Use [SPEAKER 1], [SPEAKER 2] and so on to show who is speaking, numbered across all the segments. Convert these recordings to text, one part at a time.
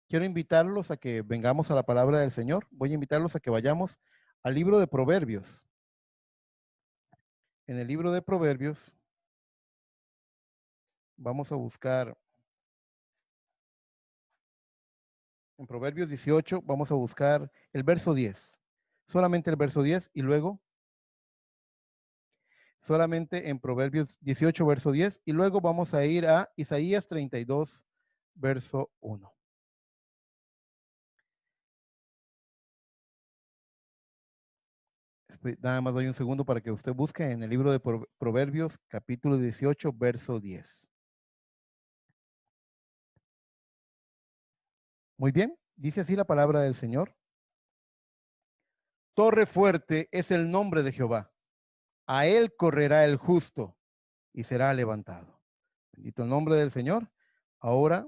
[SPEAKER 1] quiero invitarlos a que vengamos a la palabra del Señor. Voy a invitarlos a que vayamos al libro de Proverbios. En el libro de Proverbios vamos a buscar, en Proverbios 18, vamos a buscar el verso 10. Solamente el verso 10 y luego solamente en Proverbios 18, verso 10, y luego vamos a ir a Isaías 32, verso 1. Nada más doy un segundo para que usted busque en el libro de Proverbios, capítulo 18, verso 10. Muy bien, dice así la palabra del Señor. Torre fuerte es el nombre de Jehová. A él correrá el justo y será levantado. Bendito el nombre del Señor. Ahora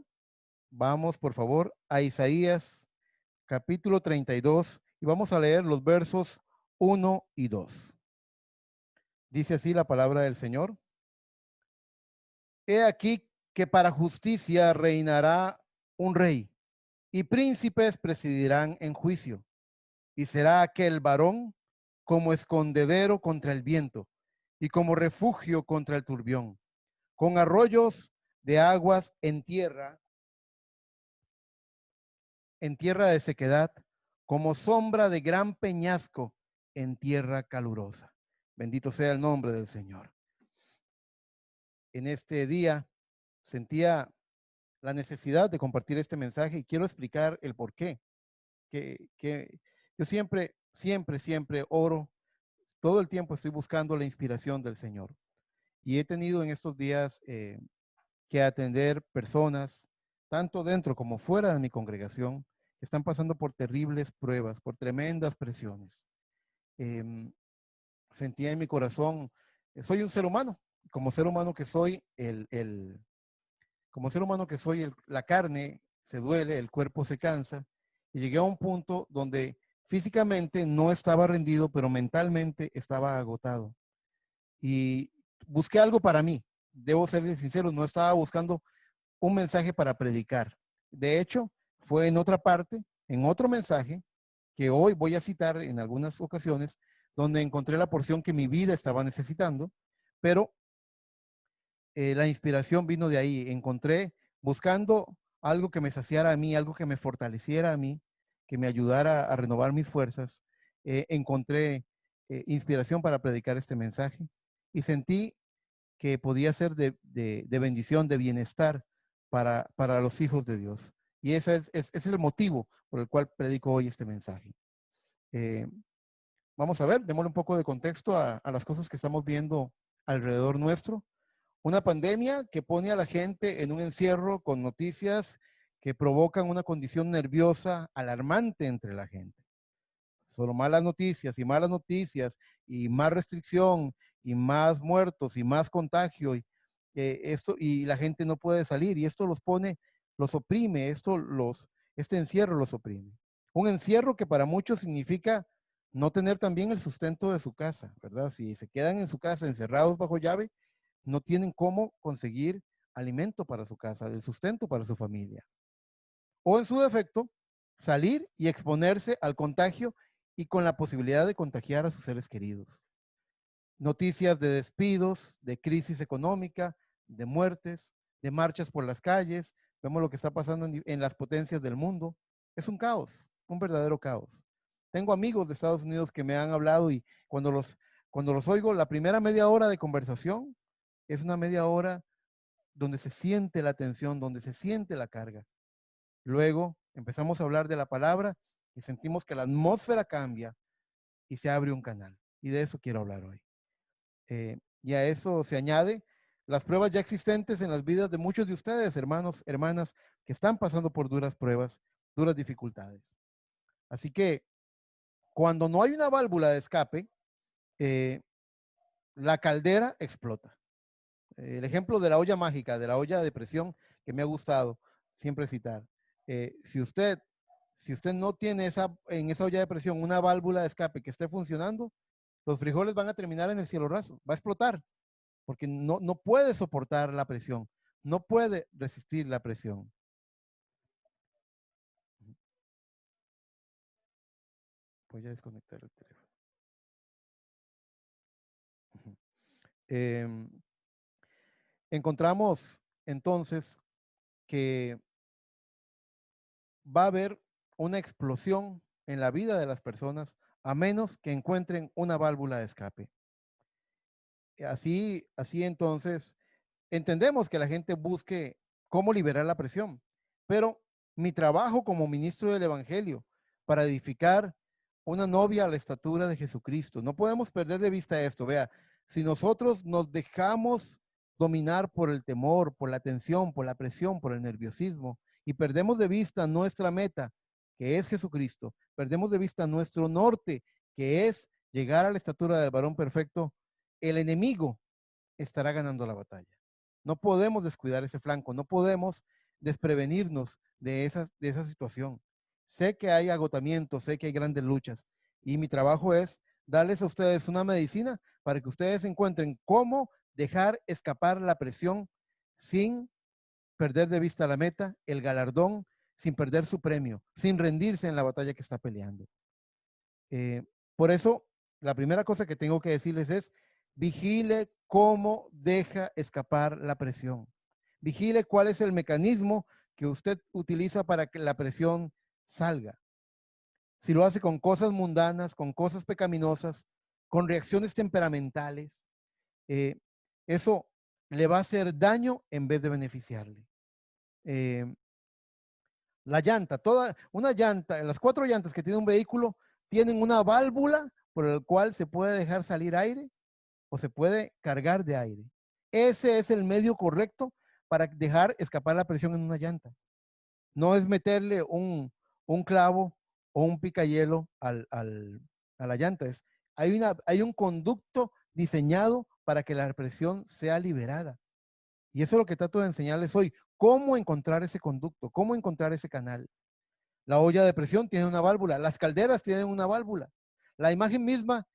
[SPEAKER 1] vamos, por favor, a Isaías capítulo 32 y vamos a leer los versos 1 y 2. Dice así la palabra del Señor. He aquí que para justicia reinará un rey y príncipes presidirán en juicio. Y será aquel varón como escondedero contra el viento y como refugio contra el turbión, con arroyos de aguas en tierra de sequedad, como sombra de gran peñasco en tierra calurosa. Bendito sea el nombre del Señor. En este día sentía la necesidad de compartir este mensaje y quiero explicar el por qué. Que yo siempre oro, todo el tiempo estoy buscando la inspiración del Señor. Y he tenido en estos días que atender personas, tanto dentro como fuera de mi congregación, que están pasando por terribles pruebas, por tremendas presiones. Eh, Sentía en mi corazón, soy un ser humano, como ser humano que soy, como ser humano que soy, la carne se duele, el cuerpo se cansa, y llegué a un punto donde físicamente no estaba rendido, pero mentalmente estaba agotado. Y busqué algo para mí. Debo ser sincero, no estaba buscando un mensaje para predicar. De hecho, fue en otra parte, en otro mensaje, que hoy voy a citar en algunas ocasiones, donde encontré la porción que mi vida estaba necesitando, pero la inspiración vino de ahí. Encontré buscando algo que me saciara a mí, algo que me fortaleciera a mí, que me ayudara a renovar mis fuerzas. Encontré inspiración para predicar este mensaje y sentí que podía ser de bendición, de bienestar para los hijos de Dios. Y ese es el motivo por el cual predico hoy este mensaje. Eh, Vamos a ver, démosle un poco de contexto a las cosas que estamos viendo alrededor nuestro. Una pandemia que pone a la gente en un encierro con noticias que provocan una condición nerviosa alarmante entre la gente. Solo malas noticias y más restricción y más muertos y más contagio y la gente no puede salir y esto los pone, los oprime, este encierro los oprime. Un encierro que para muchos significa no tener también el sustento de su casa, ¿verdad? Si se quedan en su casa encerrados bajo llave, no tienen cómo conseguir alimento para su casa, el sustento para su familia. O en su defecto, salir y exponerse al contagio y con la posibilidad de contagiar a sus seres queridos. Noticias de despidos, de crisis económica, de muertes, de marchas por las calles. Vemos lo que está pasando en las potencias del mundo. Es un caos, un verdadero caos. Tengo amigos de Estados Unidos que me han hablado y cuando los oigo, la primera media hora de conversación es una media hora donde se siente la tensión, donde se siente la carga. Luego empezamos a hablar de la palabra y sentimos que la atmósfera cambia y se abre un canal. Y de eso quiero hablar hoy. Y a eso se añade las pruebas ya existentes en las vidas de muchos de ustedes, hermanos, hermanas, que están pasando por duras pruebas, duras dificultades. Así que cuando no hay una válvula de escape, eh, la caldera explota. El ejemplo de la olla mágica, de la olla de presión que me ha gustado siempre citar. Si usted no tiene en esa olla de presión una válvula de escape que esté funcionando, los frijoles van a terminar en el cielo raso, va a explotar, porque no puede soportar la presión, no puede resistir la presión. Voy a desconectar el teléfono. Ujú. Em, Encontramos entonces que va a haber una explosión en la vida de las personas a menos que encuentren una válvula de escape. Así entonces entendemos que la gente busque cómo liberar la presión, pero mi trabajo como ministro del Evangelio para edificar una novia a la estatura de Jesucristo. No podemos perder de vista esto. Vea, si nosotros nos dejamos dominar por el temor, por la tensión, por la presión, por el nerviosismo y perdemos de vista nuestra meta, que es Jesucristo, perdemos de vista nuestro norte, que es llegar a la estatura del varón perfecto, el enemigo estará ganando la batalla. No podemos descuidar ese flanco, no podemos desprevenirnos de esa situación. Sé que hay agotamiento, sé que hay grandes luchas y mi trabajo es darles a ustedes una medicina para que ustedes encuentren cómo dejar escapar la presión sin perder de vista la meta, el galardón, sin perder su premio, sin rendirse en la batalla que está peleando. Eh, por eso, la primera cosa que tengo que decirles es, vigile cómo deja escapar la presión. Vigile cuál es el mecanismo que usted utiliza para que la presión salga. Si lo hace con cosas mundanas, con cosas pecaminosas, con reacciones temperamentales, eh, eso le va a hacer daño en vez de beneficiarle. Eh, la llanta, una llanta, las 4 llantas que tiene un vehículo tienen una válvula por el cual se puede dejar salir aire o se puede cargar de aire. Ese es el medio correcto para dejar escapar la presión en una llanta. No es meterle un clavo o un picayelo a la llanta. Hay un conducto diseñado para que la presión sea liberada. Y eso es lo que trato de enseñarles hoy. Cómo encontrar ese conducto, cómo encontrar ese canal. La olla de presión tiene una válvula, las calderas tienen una válvula. La imagen misma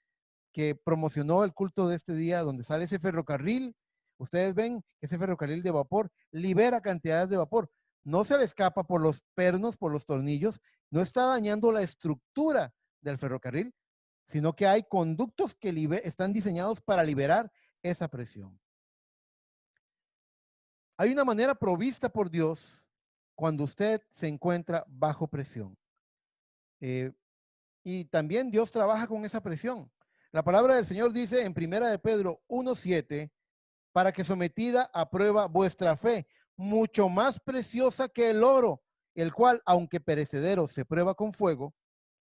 [SPEAKER 1] que promocionó el culto de este día, donde sale ese ferrocarril, ustedes ven que ese ferrocarril de vapor libera cantidades de vapor. No se le escapa por los pernos, por los tornillos, no está dañando la estructura del ferrocarril, sino que hay conductos que están diseñados para liberar esa presión. Hay una manera provista por Dios cuando usted se encuentra bajo presión. Y también Dios trabaja con esa presión. La palabra del Señor dice en Primera de Pedro 1:7, para que sometida a prueba vuestra fe, mucho más preciosa que el oro, el cual, aunque perecedero, se prueba con fuego,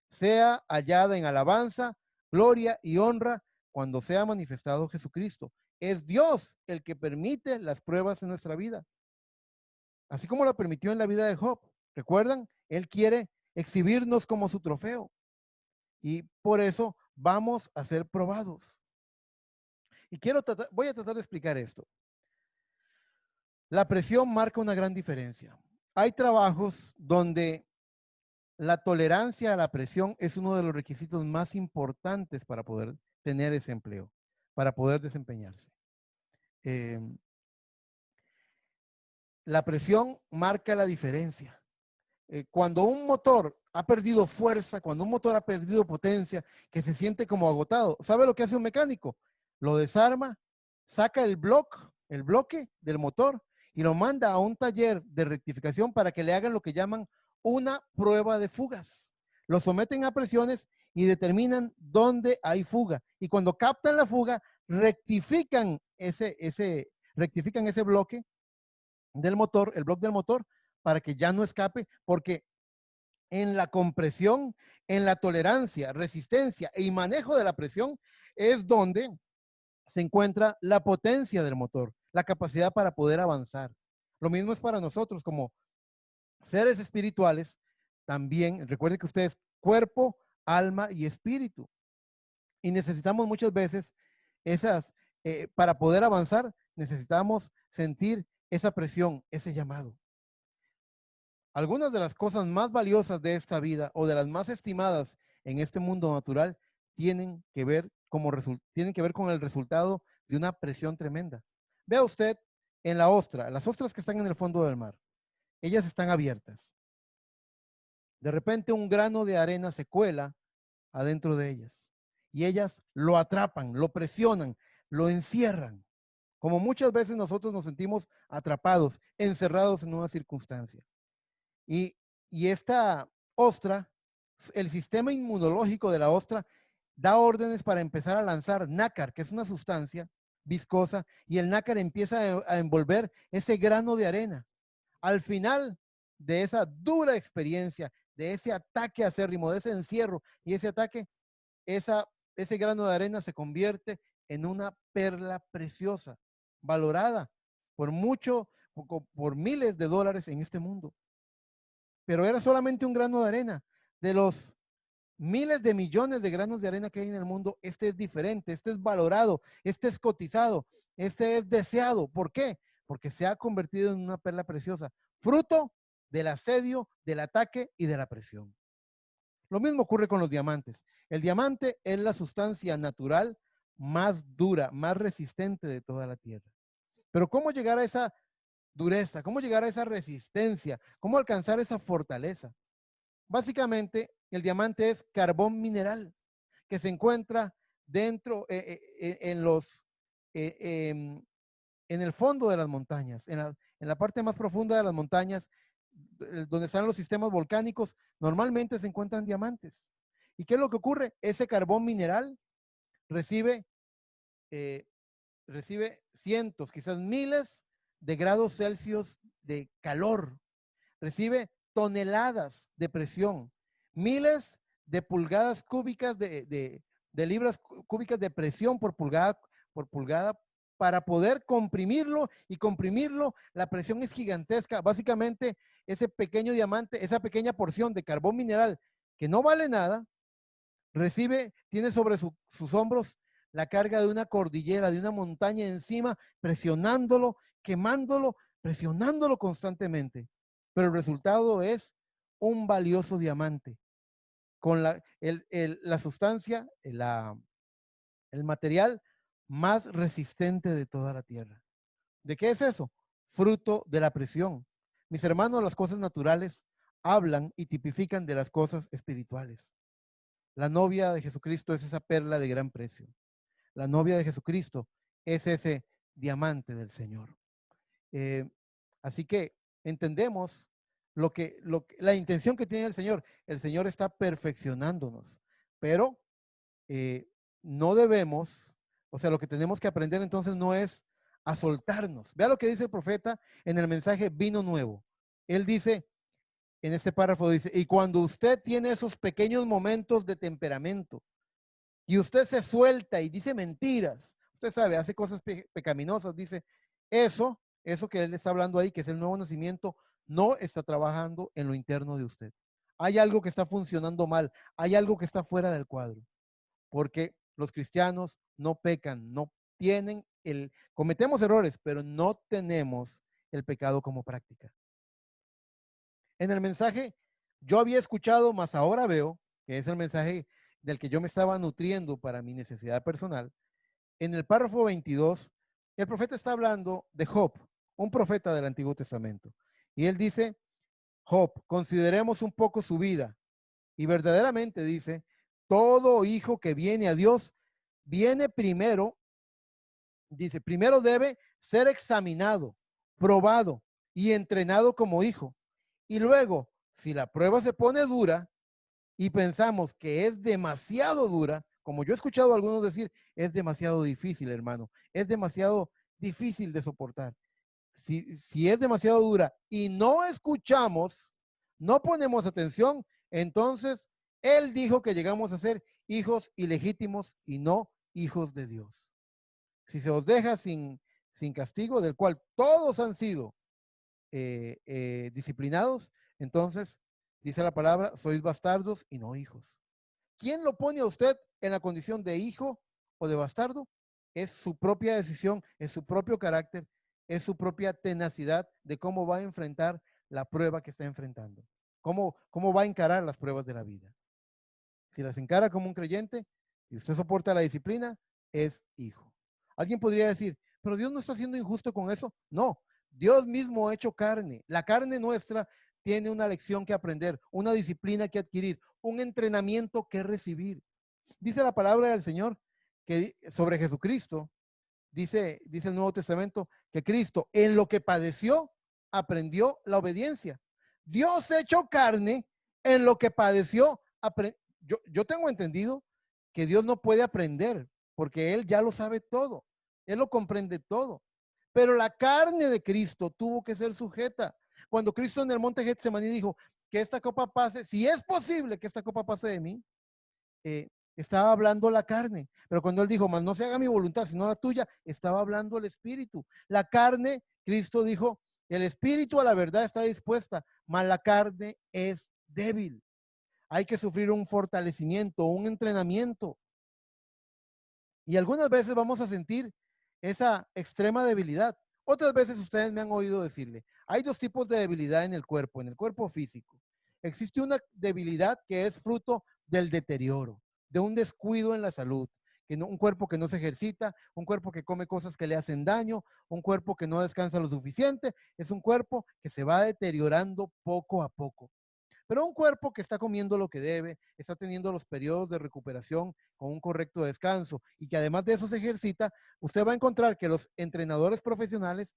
[SPEAKER 1] sea hallada en alabanza, gloria y honra cuando sea manifestado Jesucristo. Es Dios el que permite las pruebas en nuestra vida, así como lo permitió en la vida de Job. ¿Recuerdan? Él quiere exhibirnos como su trofeo. Y por eso vamos a ser probados. Y voy a tratar de explicar esto. La presión marca una gran diferencia. Hay trabajos donde la tolerancia a la presión es uno de los requisitos más importantes para poder tener ese empleo, para poder desempeñarse. Eh, la presión marca la diferencia. Cuando un motor ha perdido fuerza, cuando un motor ha perdido potencia, que se siente como agotado, ¿sabe lo que hace un mecánico? Lo desarma, saca el bloque del motor y lo manda a un taller de rectificación para que le hagan lo que llaman una prueba de fugas. Lo someten a presiones y determinan dónde hay fuga. Y cuando captan la fuga, rectifican ese bloque del motor, el bloque del motor, para que ya no escape, porque en la compresión, en la tolerancia, resistencia y manejo de la presión es donde se encuentra la potencia del motor, la capacidad para poder avanzar. Lo mismo es para nosotros como seres espirituales. También recuerden que ustedes cuerpo, alma y espíritu. Y necesitamos muchas veces para poder avanzar, necesitamos sentir esa presión, ese llamado. Algunas de las cosas más valiosas de esta vida o de las más estimadas en este mundo natural tienen que ver, tienen que ver con el resultado de una presión tremenda. Vea usted en la ostra, las ostras que están en el fondo del mar, ellas están abiertas. De repente un grano de arena se cuela adentro de ellas. Y ellas lo atrapan, lo presionan, lo encierran. Como muchas veces nosotros nos sentimos atrapados, encerrados en una circunstancia. Y, y esta ostra, el sistema inmunológico de la ostra da órdenes para empezar a lanzar nácar, que es una sustancia viscosa, y el nácar empieza a envolver ese grano de arena. Al final de esa dura experiencia, de ese ataque acérrimo, de ese encierro y ese ataque, ese grano de arena se convierte en una perla preciosa, valorada por por miles de dólares en este mundo. Pero era solamente un grano de arena. De los miles de millones de granos de arena que hay en el mundo, este es diferente, este es valorado, este es cotizado, este es deseado. ¿Por qué? Porque se ha convertido en una perla preciosa, fruto del asedio, del ataque y de la presión. Lo mismo ocurre con los diamantes. El diamante es la sustancia natural más dura, más resistente de toda la tierra. Pero ¿cómo llegar a esa dureza? ¿Cómo llegar a esa resistencia? ¿Cómo alcanzar esa fortaleza? Básicamente, el diamante es carbón mineral que se encuentra dentro, eh, em, en el fondo de las montañas, en la parte más profunda de las montañas, donde están los sistemas volcánicos, normalmente se encuentran diamantes. ¿Y qué es lo que ocurre? Ese carbón mineral recibe, eh, recibe cientos, quizás miles de grados Celsius de calor, recibe toneladas de presión, miles de pulgadas cúbicas de libras cúbicas de presión por pulgada para poder comprimirlo, y comprimirlo, la presión es gigantesca. Básicamente, ese pequeño diamante, esa pequeña porción de carbón mineral que no vale nada, tiene sobre sus hombros la carga de una cordillera, de una montaña encima, presionándolo, quemándolo, presionándolo constantemente. Pero el resultado es un valioso diamante con la sustancia, el material más resistente de toda la tierra. ¿De qué es eso? Fruto de la presión. Mis hermanos, las cosas naturales hablan y tipifican de las cosas espirituales. La novia de Jesucristo es esa perla de gran precio. La novia de Jesucristo es ese diamante del Señor. Eh, Así que entendemos la intención que tiene el Señor. El Señor está perfeccionándonos, pero eh, no debemos, o sea, lo que tenemos que aprender entonces no es a soltarnos. Vea lo que dice el profeta en el mensaje Vino Nuevo. Él dice, en este párrafo dice, y cuando usted tiene esos pequeños momentos de temperamento y usted se suelta y dice mentiras, usted sabe, hace cosas pecaminosas, dice, eso que él está hablando ahí, que es el nuevo nacimiento, no está trabajando en lo interno de usted. Hay algo que está funcionando mal, hay algo que está fuera del cuadro, porque los cristianos no pecan, no tienen cometemos errores, pero no tenemos el pecado como práctica. En el mensaje, yo había escuchado, mas ahora veo, que es el mensaje del que yo me estaba nutriendo para mi necesidad personal. En el párrafo 22, el profeta está hablando de Job, un profeta del Antiguo Testamento. Y él dice, Job, consideremos un poco su vida. Y verdaderamente dice, todo hijo que viene a Dios viene primero, dice, primero debe ser examinado, probado y entrenado como hijo. Y luego, si la prueba se pone dura y pensamos que es demasiado dura, como yo he escuchado a algunos decir, es demasiado difícil, hermano, es demasiado difícil de soportar. Si es demasiado dura y no escuchamos, no ponemos atención, entonces él dijo que llegamos a ser hijos ilegítimos y no hijos de Dios. Si se os deja sin castigo, del cual todos han sido disciplinados, entonces dice la palabra, sois bastardos y no hijos. ¿Quién lo pone a usted en la condición de hijo o de bastardo? Es su propia decisión, es su propio carácter, es su propia tenacidad de cómo va a enfrentar la prueba que está enfrentando, cómo va a encarar las pruebas de la vida. Si las encara como un creyente y usted soporta la disciplina, es hijo. Alguien podría decir, pero Dios no está siendo injusto con eso. No, Dios mismo ha hecho carne. La carne nuestra tiene una lección que aprender, una disciplina que adquirir, un entrenamiento que recibir. Dice la palabra del Señor que sobre Jesucristo, dice el Nuevo Testamento, que Cristo en lo que padeció aprendió la obediencia. Dios hecho carne, en lo que padeció, yo tengo entendido que Dios no puede aprender, porque Él ya lo sabe todo, Él lo comprende todo. Pero la carne de Cristo tuvo que ser sujeta. Cuando Cristo en el monte Getsemaní dijo que esta copa pase, si es posible que esta copa pase de mí, estaba hablando la carne. Pero cuando él dijo, mas no se haga mi voluntad, sino la tuya, estaba hablando el espíritu. La carne, Cristo dijo, el espíritu a la verdad está dispuesta, mas la carne es débil. Hay que sufrir un fortalecimiento, un entrenamiento. Y algunas veces vamos a sentir esa extrema debilidad. Otras veces ustedes me han oído decirle, hay dos tipos de debilidad en el cuerpo físico. Existe una debilidad que es fruto del deterioro, de un descuido en la salud, un cuerpo que no se ejercita, un cuerpo que come cosas que le hacen daño, un cuerpo que no descansa lo suficiente, es un cuerpo que se va deteriorando poco a poco. Pero un cuerpo que está comiendo lo que debe, está teniendo los periodos de recuperación con un correcto descanso y que además de eso se ejercita, usted va a encontrar que los entrenadores profesionales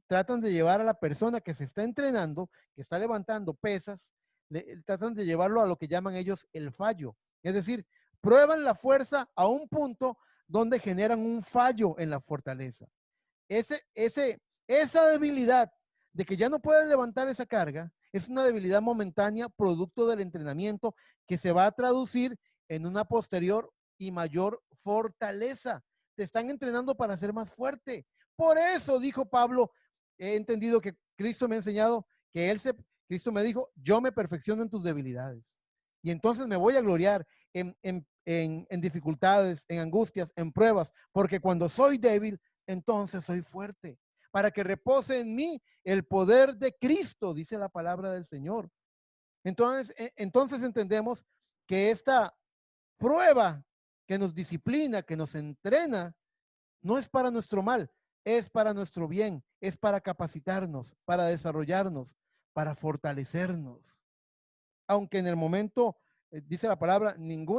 [SPEAKER 1] tratan de llevar a la persona que se está entrenando, que está levantando pesas, tratan de llevarlo a lo que llaman ellos el fallo. Es decir, prueban la fuerza a un punto donde generan un fallo en la fortaleza. Esa debilidad de que ya no pueden levantar esa carga es una debilidad momentánea producto del entrenamiento que se va a traducir en una posterior y mayor fortaleza. Te están entrenando para ser más fuerte. Por eso dijo Pablo, he entendido que Cristo me ha enseñado que Cristo me dijo, yo me perfecciono en tus debilidades. Y entonces me voy a gloriar en dificultades, en angustias, en pruebas, porque cuando soy débil, entonces soy fuerte, para que repose en mí el poder de Cristo, dice la palabra del Señor. Entonces entendemos que esta prueba que nos disciplina, que nos entrena, no es para nuestro mal, es para nuestro bien, es para capacitarnos, para desarrollarnos, para fortalecernos. Aunque en el momento, dice la palabra,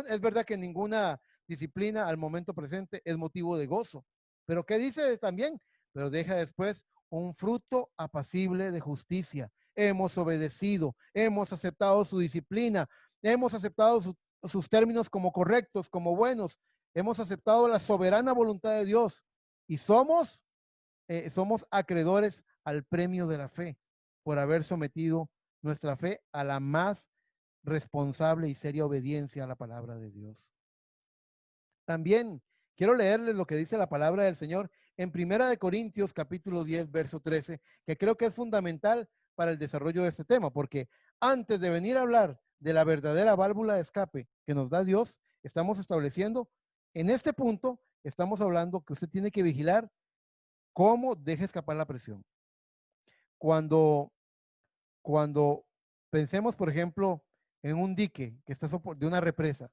[SPEAKER 1] es verdad que ninguna disciplina al momento presente es motivo de gozo. Pero ¿qué dice también? Pero deja después un fruto apacible de justicia. Hemos obedecido, hemos aceptado su disciplina, hemos aceptado sus términos como correctos, como buenos, hemos aceptado la soberana voluntad de Dios y somos acreedores al premio de la fe por haber sometido nuestra fe a la más responsable y seria obediencia a la palabra de Dios. También quiero leerles lo que dice la palabra del Señor en Primera de Corintios capítulo 10, verso 13, que creo que es fundamental para el desarrollo de este tema, porque antes de venir a hablar de la verdadera válvula de escape que nos da Dios, estamos estableciendo, en este punto, estamos hablando que usted tiene que vigilar cómo deja escapar la presión. Cuando pensemos, por ejemplo, en un dique que está de una represa,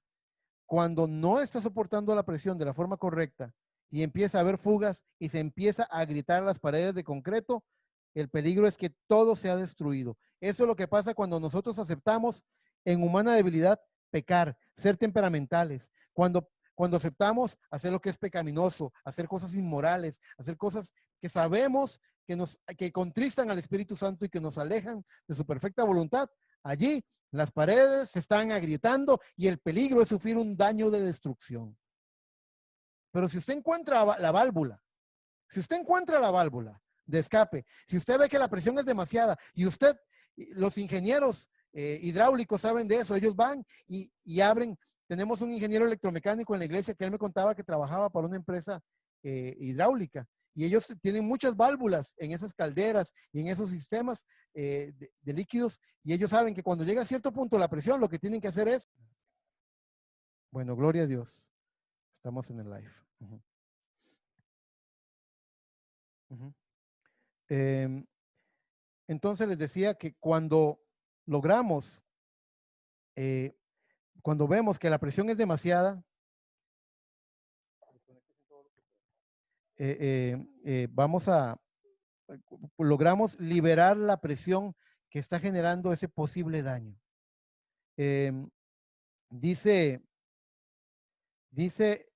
[SPEAKER 1] cuando no está soportando la presión de la forma correcta y empieza a haber fugas y se empieza a gritar las paredes de concreto, el peligro es que todo sea destruido. Eso es lo que pasa cuando nosotros aceptamos en humana debilidad pecar, ser temperamentales, cuando aceptamos hacer lo que es pecaminoso, hacer cosas inmorales, hacer cosas que sabemos que contristan al Espíritu Santo y que nos alejan de su perfecta voluntad. Allí las paredes se están agrietando y el peligro es sufrir un daño de destrucción. Pero si usted encuentra la válvula, de escape, si usted ve que la presión es demasiada y los ingenieros hidráulicos saben de eso, ellos van y abren. Tenemos un ingeniero electromecánico en la iglesia que él me contaba que trabajaba para una empresa hidráulica y ellos tienen muchas válvulas en esas calderas y en esos sistemas de líquidos y ellos saben que cuando llega a cierto punto la presión, lo que tienen que hacer es, bueno, gloria a Dios, estamos en el live. Entonces les decía que cuando logramos, cuando vemos que la presión es demasiada, logramos liberar la presión que está generando ese posible daño. Dice, dice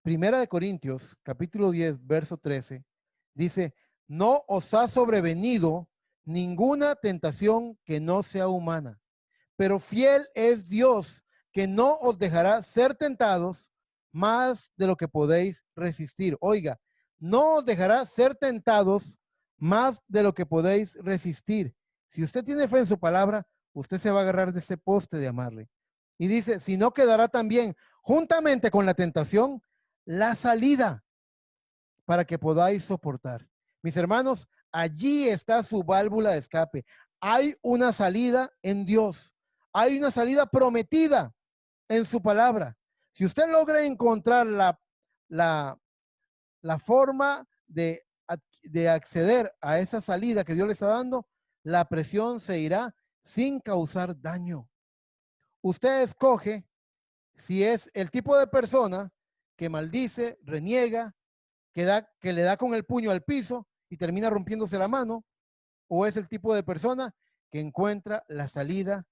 [SPEAKER 1] Primera de Corintios, capítulo 10, verso 13, dice, no os ha sobrevenido ninguna tentación que no sea humana, pero fiel es Dios, que no os dejará ser tentados más de lo que podéis resistir. Oiga, no os dejará ser tentados más de lo que podéis resistir. Si usted tiene fe en su palabra, usted se va a agarrar de ese poste de amarle. Y dice, si no quedará también juntamente con la tentación la salida para que podáis soportar. Mis hermanos, allí está su válvula de escape. Hay una salida en Dios. Hay una salida prometida en su palabra. Si usted logra encontrar la, la forma de acceder a esa salida que Dios le está dando, la presión se irá sin causar daño. Usted escoge si es el tipo de persona que maldice, reniega, que le da con el puño al piso y termina rompiéndose la mano, o es el tipo de persona que encuentra la salida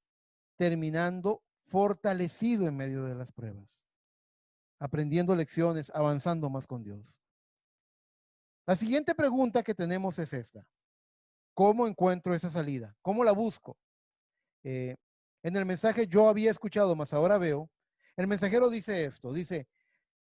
[SPEAKER 1] terminando fortalecido en medio de las pruebas, aprendiendo lecciones, avanzando más con Dios. La siguiente pregunta que tenemos es esta. ¿Cómo encuentro esa salida? ¿Cómo la busco? Eh, en el mensaje yo había escuchado, mas ahora veo, el mensajero dice esto, dice,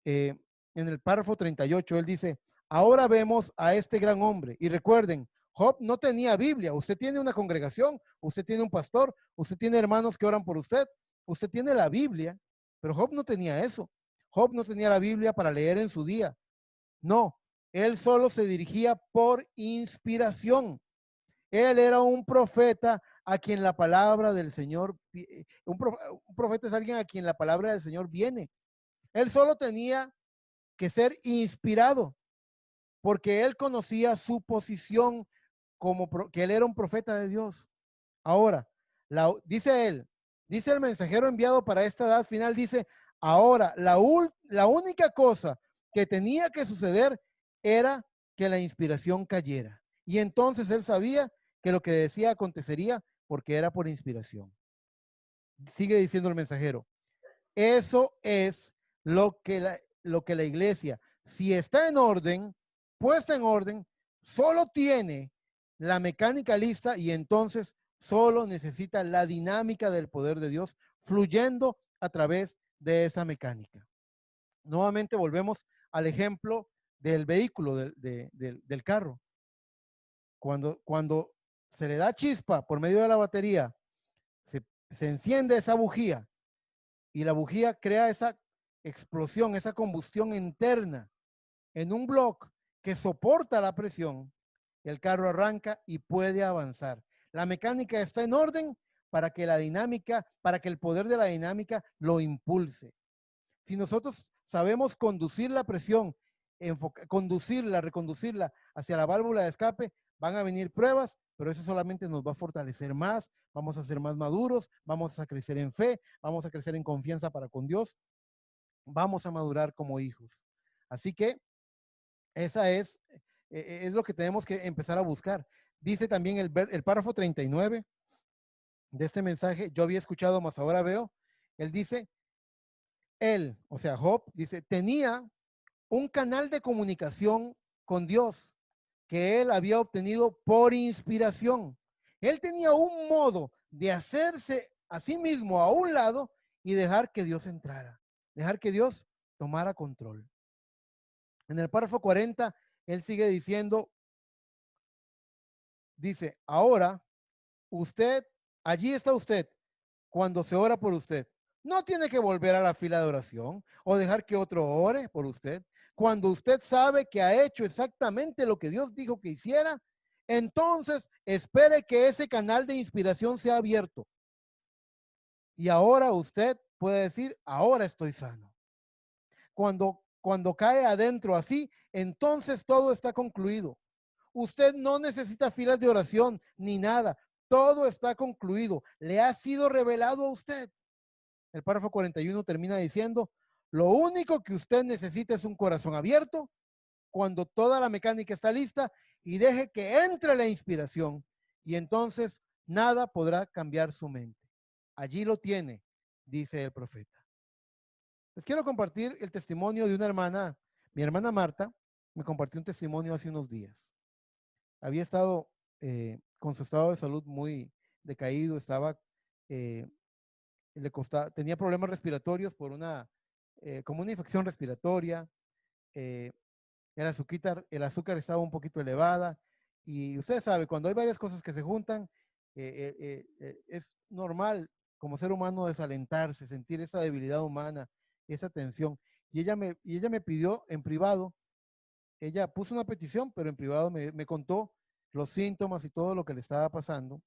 [SPEAKER 1] eh, en el párrafo 38, él dice, ahora vemos a este gran hombre. Y recuerden, Job no tenía Biblia. Usted tiene una congregación, usted tiene un pastor, usted tiene hermanos que oran por usted, usted tiene la Biblia, pero Job no tenía eso. Job no tenía la Biblia para leer en su día. No, él solo se dirigía por inspiración. Él era un profeta a quien la palabra del Señor, un profeta es alguien a quien la palabra del Señor viene. Él solo tenía que ser inspirado, porque él conocía su posición como que él era un profeta de Dios. Ahora, dice él, dice el mensajero enviado para esta edad final, dice, ahora, la única cosa que tenía que suceder era que la inspiración cayera. Y entonces él sabía que lo que decía acontecería porque era por inspiración. Sigue diciendo el mensajero, eso es lo que la iglesia, si está en orden, puesta en orden, solo tiene la mecánica lista y entonces solo necesita la dinámica del poder de Dios fluyendo a través de esa mecánica. Nuevamente volvemos al ejemplo del vehículo, del carro. Cuando se le da chispa por medio de la batería, se enciende esa bujía y la bujía crea esa explosión, esa combustión interna en un bloque que soporta la presión, el carro arranca y puede avanzar. La mecánica está en orden para que la dinámica, para que el poder de la dinámica lo impulse. Si nosotros sabemos conducir la presión, conducirla, reconducirla hacia la válvula de escape, van a venir pruebas, pero eso solamente nos va a fortalecer más, vamos a ser más maduros, vamos a crecer en fe, vamos a crecer en confianza para con Dios, vamos a madurar como hijos. Así que esa es lo que tenemos que empezar a buscar. Dice también el párrafo 39 de este mensaje, yo había escuchado, más ahora veo, él dice, él, o sea, Job, dice, tenía un canal de comunicación con Dios que él había obtenido por inspiración. Él tenía un modo de hacerse a sí mismo a un lado y dejar que Dios entrara, dejar que Dios tomara control. En el párrafo 40, él sigue diciendo, dice, ahora usted, allí está usted cuando se ora por usted. No tiene que volver a la fila de oración o dejar que otro ore por usted. Cuando usted sabe que ha hecho exactamente lo que Dios dijo que hiciera, entonces espere que ese canal de inspiración sea abierto. Y ahora usted puede decir, ahora estoy sano. Cuando cae adentro así, entonces todo está concluido. Usted no necesita filas de oración ni nada. Todo está concluido. Le ha sido revelado a usted. El párrafo 41 termina diciendo, lo único que usted necesita es un corazón abierto cuando toda la mecánica está lista y deje que entre la inspiración y entonces nada podrá cambiar su mente. Allí lo tiene. dice el profeta. Les quiero compartir el testimonio de una hermana, mi hermana Marta, me compartió un testimonio hace unos días. Había estado con su estado de salud muy decaído, estaba, eh, tenía problemas respiratorios por como una infección respiratoria, eh, el azúcar estaba un poquito elevada y usted sabe, cuando hay varias cosas que se juntan, es normal como ser humano desalentarse, sentir esa debilidad humana, esa tensión. Y ella me pidió en privado, ella puso una petición, pero en privado me contó los síntomas y todo lo que le estaba pasando.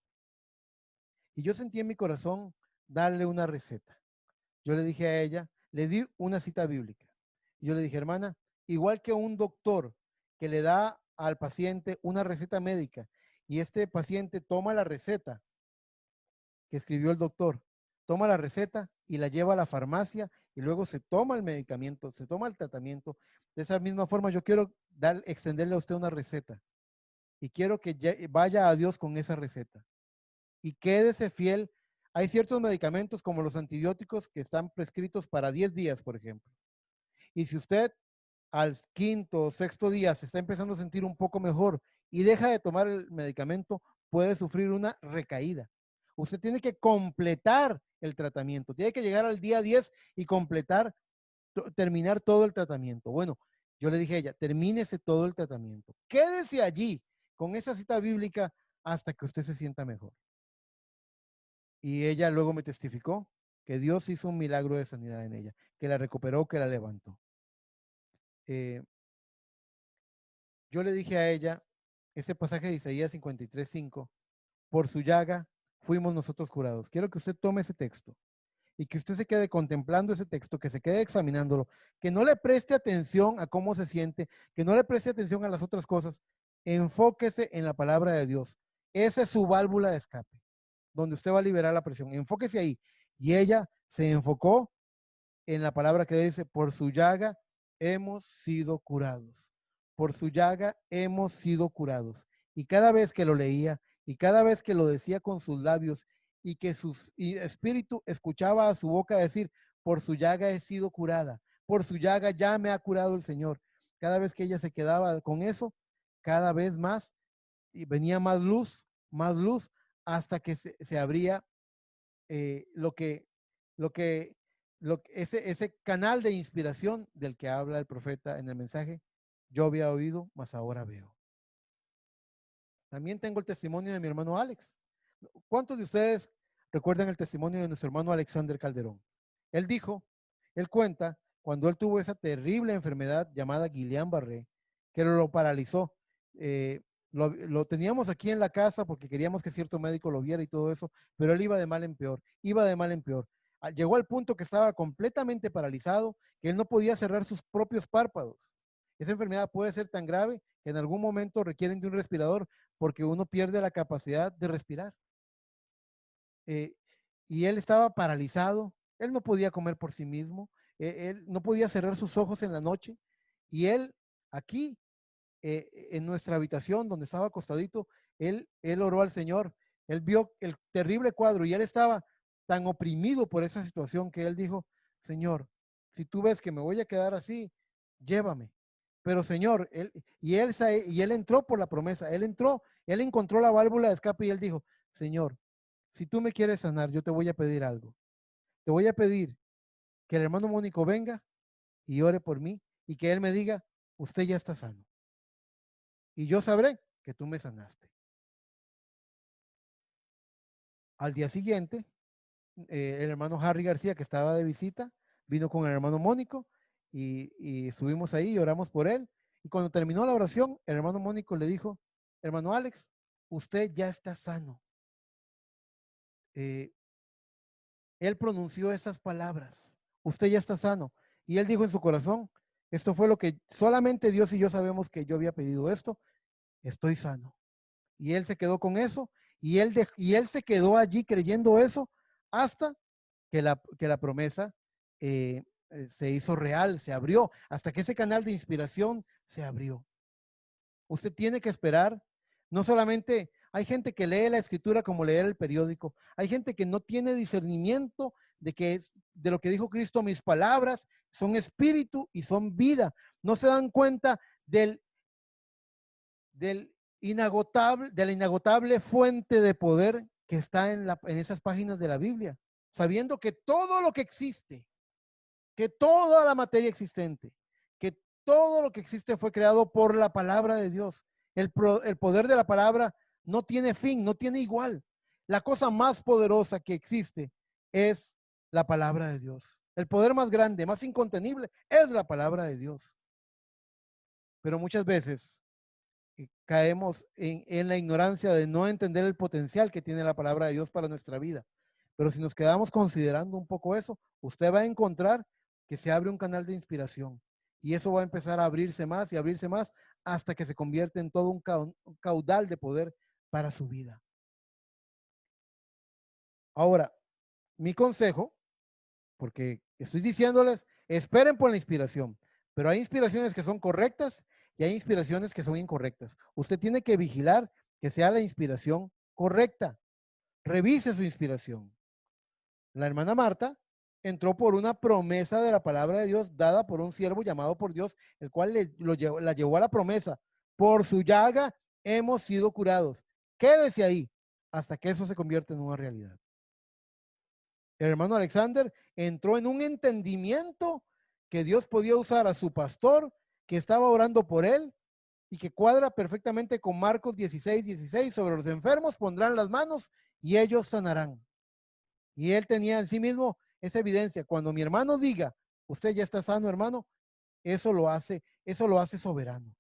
[SPEAKER 1] Y yo sentí en mi corazón darle una receta. Yo le dije a ella, le di una cita bíblica. Yo le dije, hermana, igual que un doctor que le da al paciente una receta médica y este paciente toma la receta que escribió el doctor, toma la receta y la lleva a la farmacia y luego se toma el medicamento, se toma el tratamiento. De esa misma forma, yo quiero extenderle a usted una receta y quiero que vaya a Dios con esa receta y quédese fiel. Hay ciertos medicamentos como los antibióticos que están prescritos para 10 días, por ejemplo. Y si usted al quinto o sexto día se está empezando a sentir un poco mejor y deja de tomar el medicamento, puede sufrir una recaída. Usted tiene que completar el tratamiento, tiene que llegar al día 10 y terminar todo el tratamiento. Bueno, yo le dije a ella, termínese todo el tratamiento. Quédese allí con esa cita bíblica hasta que usted se sienta mejor. Y ella luego me testificó que Dios hizo un milagro de sanidad en ella, que la recuperó, que la levantó. Yo le dije a ella, ese pasaje de Isaías 53:5, por su llaga fuimos nosotros curados. Quiero que usted tome ese texto y que usted se quede contemplando ese texto, que se quede examinándolo, que no le preste atención a cómo se siente, que no le preste atención a las otras cosas. Enfóquese en la palabra de Dios. Esa es su válvula de escape, donde usted va a liberar la presión. Enfóquese ahí. Y ella se enfocó en la palabra que dice, por su llaga hemos sido curados. Por su llaga hemos sido curados. Y cada vez que lo leía y cada vez que lo decía con sus labios y que su espíritu escuchaba a su boca decir, por su llaga he sido curada, por su llaga ya me ha curado el Señor. Cada vez que ella se quedaba con eso, cada vez más, y venía más luz, hasta que se abría lo que, lo que, ese canal de inspiración del que habla el profeta en el mensaje, yo había oído, mas ahora veo. También tengo el testimonio de mi hermano Alex. ¿Cuántos de ustedes recuerdan el testimonio de nuestro hermano Alexander Calderón? Él dijo, él cuenta, cuando él tuvo esa terrible enfermedad llamada Guillain-Barré, que lo paralizó. Lo teníamos aquí en la casa porque queríamos que cierto médico lo viera y todo eso, pero él iba de mal en peor, iba de mal en peor. Llegó al punto que estaba completamente paralizado, que él no podía cerrar sus propios párpados. Esa enfermedad puede ser tan grave que en algún momento requieren de un respirador porque uno pierde la capacidad de respirar. Eh, y él estaba paralizado, él no podía comer por sí mismo, él no podía cerrar sus ojos en la noche. Y él aquí, en nuestra habitación donde estaba acostadito, él oró al Señor, él vio el terrible cuadro y él estaba tan oprimido por esa situación que él dijo, Señor, si tú ves que me voy a quedar así, llévame. Pero Señor, él entró por la promesa, él encontró la válvula de escape y él dijo, Señor, si tú me quieres sanar, yo te voy a pedir algo. Te voy a pedir que el hermano Mónico venga y ore por mí y que él me diga, usted ya está sano. Y yo sabré que tú me sanaste. Al día siguiente, el hermano Harry García, que estaba de visita, vino con el hermano Mónico y subimos ahí y oramos por él. Y cuando terminó la oración, el hermano Mónico le dijo, hermano Alex, usted ya está sano. Él pronunció esas palabras, usted ya está sano. Y él dijo en su corazón, esto fue lo que solamente Dios y yo sabemos que yo había pedido esto, estoy sano. Y él se quedó con eso y él se quedó allí creyendo eso hasta que la promesa se hizo real, se abrió, hasta que ese canal de inspiración se abrió. Usted tiene que esperar. No solamente hay gente que lee la escritura como leer el periódico. Hay gente que no tiene discernimiento de que es de lo que dijo Cristo, mis palabras son espíritu y son vida. No se dan cuenta del inagotable, de la inagotable fuente de poder que está en esas páginas de la Biblia, sabiendo que todo lo que existe, que toda la materia existente, que todo lo que existe fue creado por la palabra de Dios. El poder de la palabra no tiene fin, no tiene igual. La cosa más poderosa que existe es la palabra de Dios. El poder más grande, más incontenible, es la palabra de Dios. Pero muchas veces caemos en la ignorancia de no entender el potencial que tiene la palabra de Dios para nuestra vida. Pero si nos quedamos considerando un poco eso, usted va a encontrar que se abre un canal de inspiración y eso va a empezar a abrirse más y abrirse más hasta que se convierte en todo un caudal de poder para su vida. Ahora, mi consejo, porque estoy diciéndoles, esperen por la inspiración, pero hay inspiraciones que son correctas y hay inspiraciones que son incorrectas. Usted tiene que vigilar que sea la inspiración correcta. Revise su inspiración. La hermana Marta entró por una promesa de la palabra de Dios dada por un siervo llamado por Dios, el cual la llevó a la promesa. Por su llaga hemos sido curados. Quédese ahí hasta que eso se convierta en una realidad. El hermano Alexander entró en un entendimiento que Dios podía usar a su pastor que estaba orando por él y que cuadra perfectamente con Marcos 16:16. Sobre los enfermos pondrán las manos y ellos sanarán. Y él tenía en sí mismo esa evidencia. Cuando mi hermano diga, usted ya está sano, hermano, eso lo hace soberano.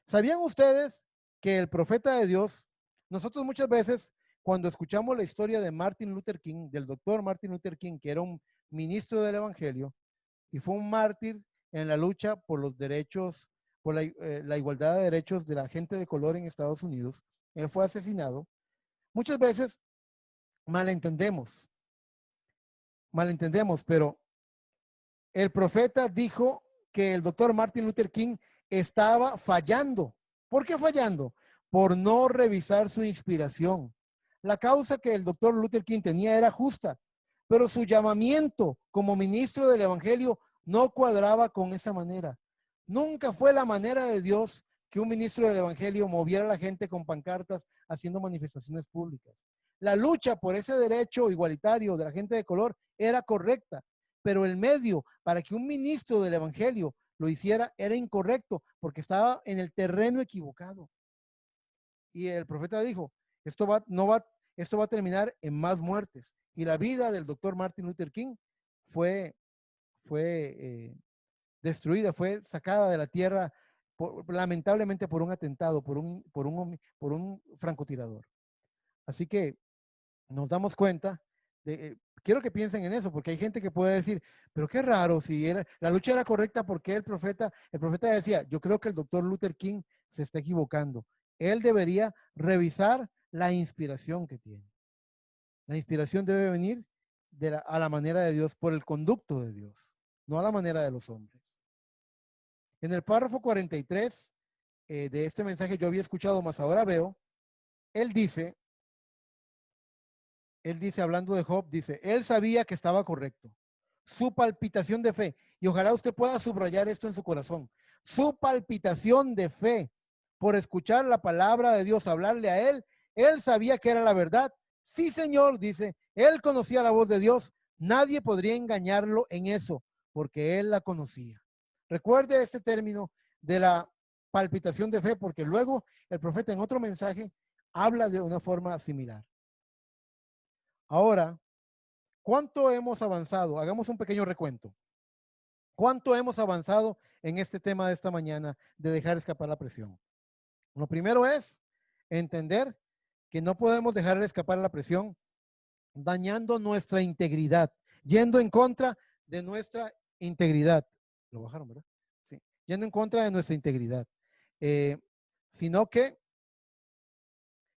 [SPEAKER 1] ¿Sabían ustedes que el profeta de Dios, nosotros muchas veces cuando escuchamos la historia de Martin Luther King, del doctor Martin Luther King, que era un ministro del evangelio y fue un mártir en la lucha por los derechos, por la igualdad de derechos de la gente de color en Estados Unidos, él fue asesinado. Muchas veces malentendemos, pero el profeta dijo que el doctor Martin Luther King estaba fallando. ¿Por qué fallando? Por no revisar su inspiración. La causa que el doctor Luther King tenía era justa, pero su llamamiento como ministro del evangelio no cuadraba con esa manera. Nunca fue la manera de Dios que un ministro del evangelio moviera a la gente con pancartas haciendo manifestaciones públicas. La lucha por ese derecho igualitario de la gente de color era correcta, pero el medio para que un ministro del evangelio lo hiciera era incorrecto porque estaba en el terreno equivocado. Y el profeta dijo, esto va a terminar en más muertes. Y la vida del doctor Martin Luther King fue, fue destruida, fue sacada de la tierra lamentablemente por un atentado, por un francotirador. Así que nos damos cuenta quiero que piensen en eso, porque hay gente que puede decir, pero qué raro, si la lucha era correcta, porque el profeta decía, yo creo que el doctor Luther King se está equivocando. Él debería revisar la inspiración que tiene. La inspiración debe venir a la manera de Dios, por el conducto de Dios, no a la manera de los hombres. En el párrafo 43 de este mensaje yo había escuchado, más ahora veo, él dice, hablando de Job, dice, él sabía que estaba correcto. Su palpitación de fe, y ojalá usted pueda subrayar esto en su corazón, su palpitación de fe por escuchar la palabra de Dios, hablarle a él sabía que era la verdad. Sí, Señor, dice, él conocía la voz de Dios, nadie podría engañarlo en eso, porque él la conocía. Recuerde este término de la palpitación de fe, porque luego el profeta en otro mensaje habla de una forma similar. Ahora, ¿cuánto hemos avanzado? Hagamos un pequeño recuento. ¿Cuánto hemos avanzado en este tema de esta mañana de dejar escapar la presión? Lo primero es entender que no podemos dejar escapar la presión dañando nuestra integridad, yendo en contra de nuestra integridad. Lo bajaron, ¿verdad? Sí, yendo en contra de nuestra integridad. Sino que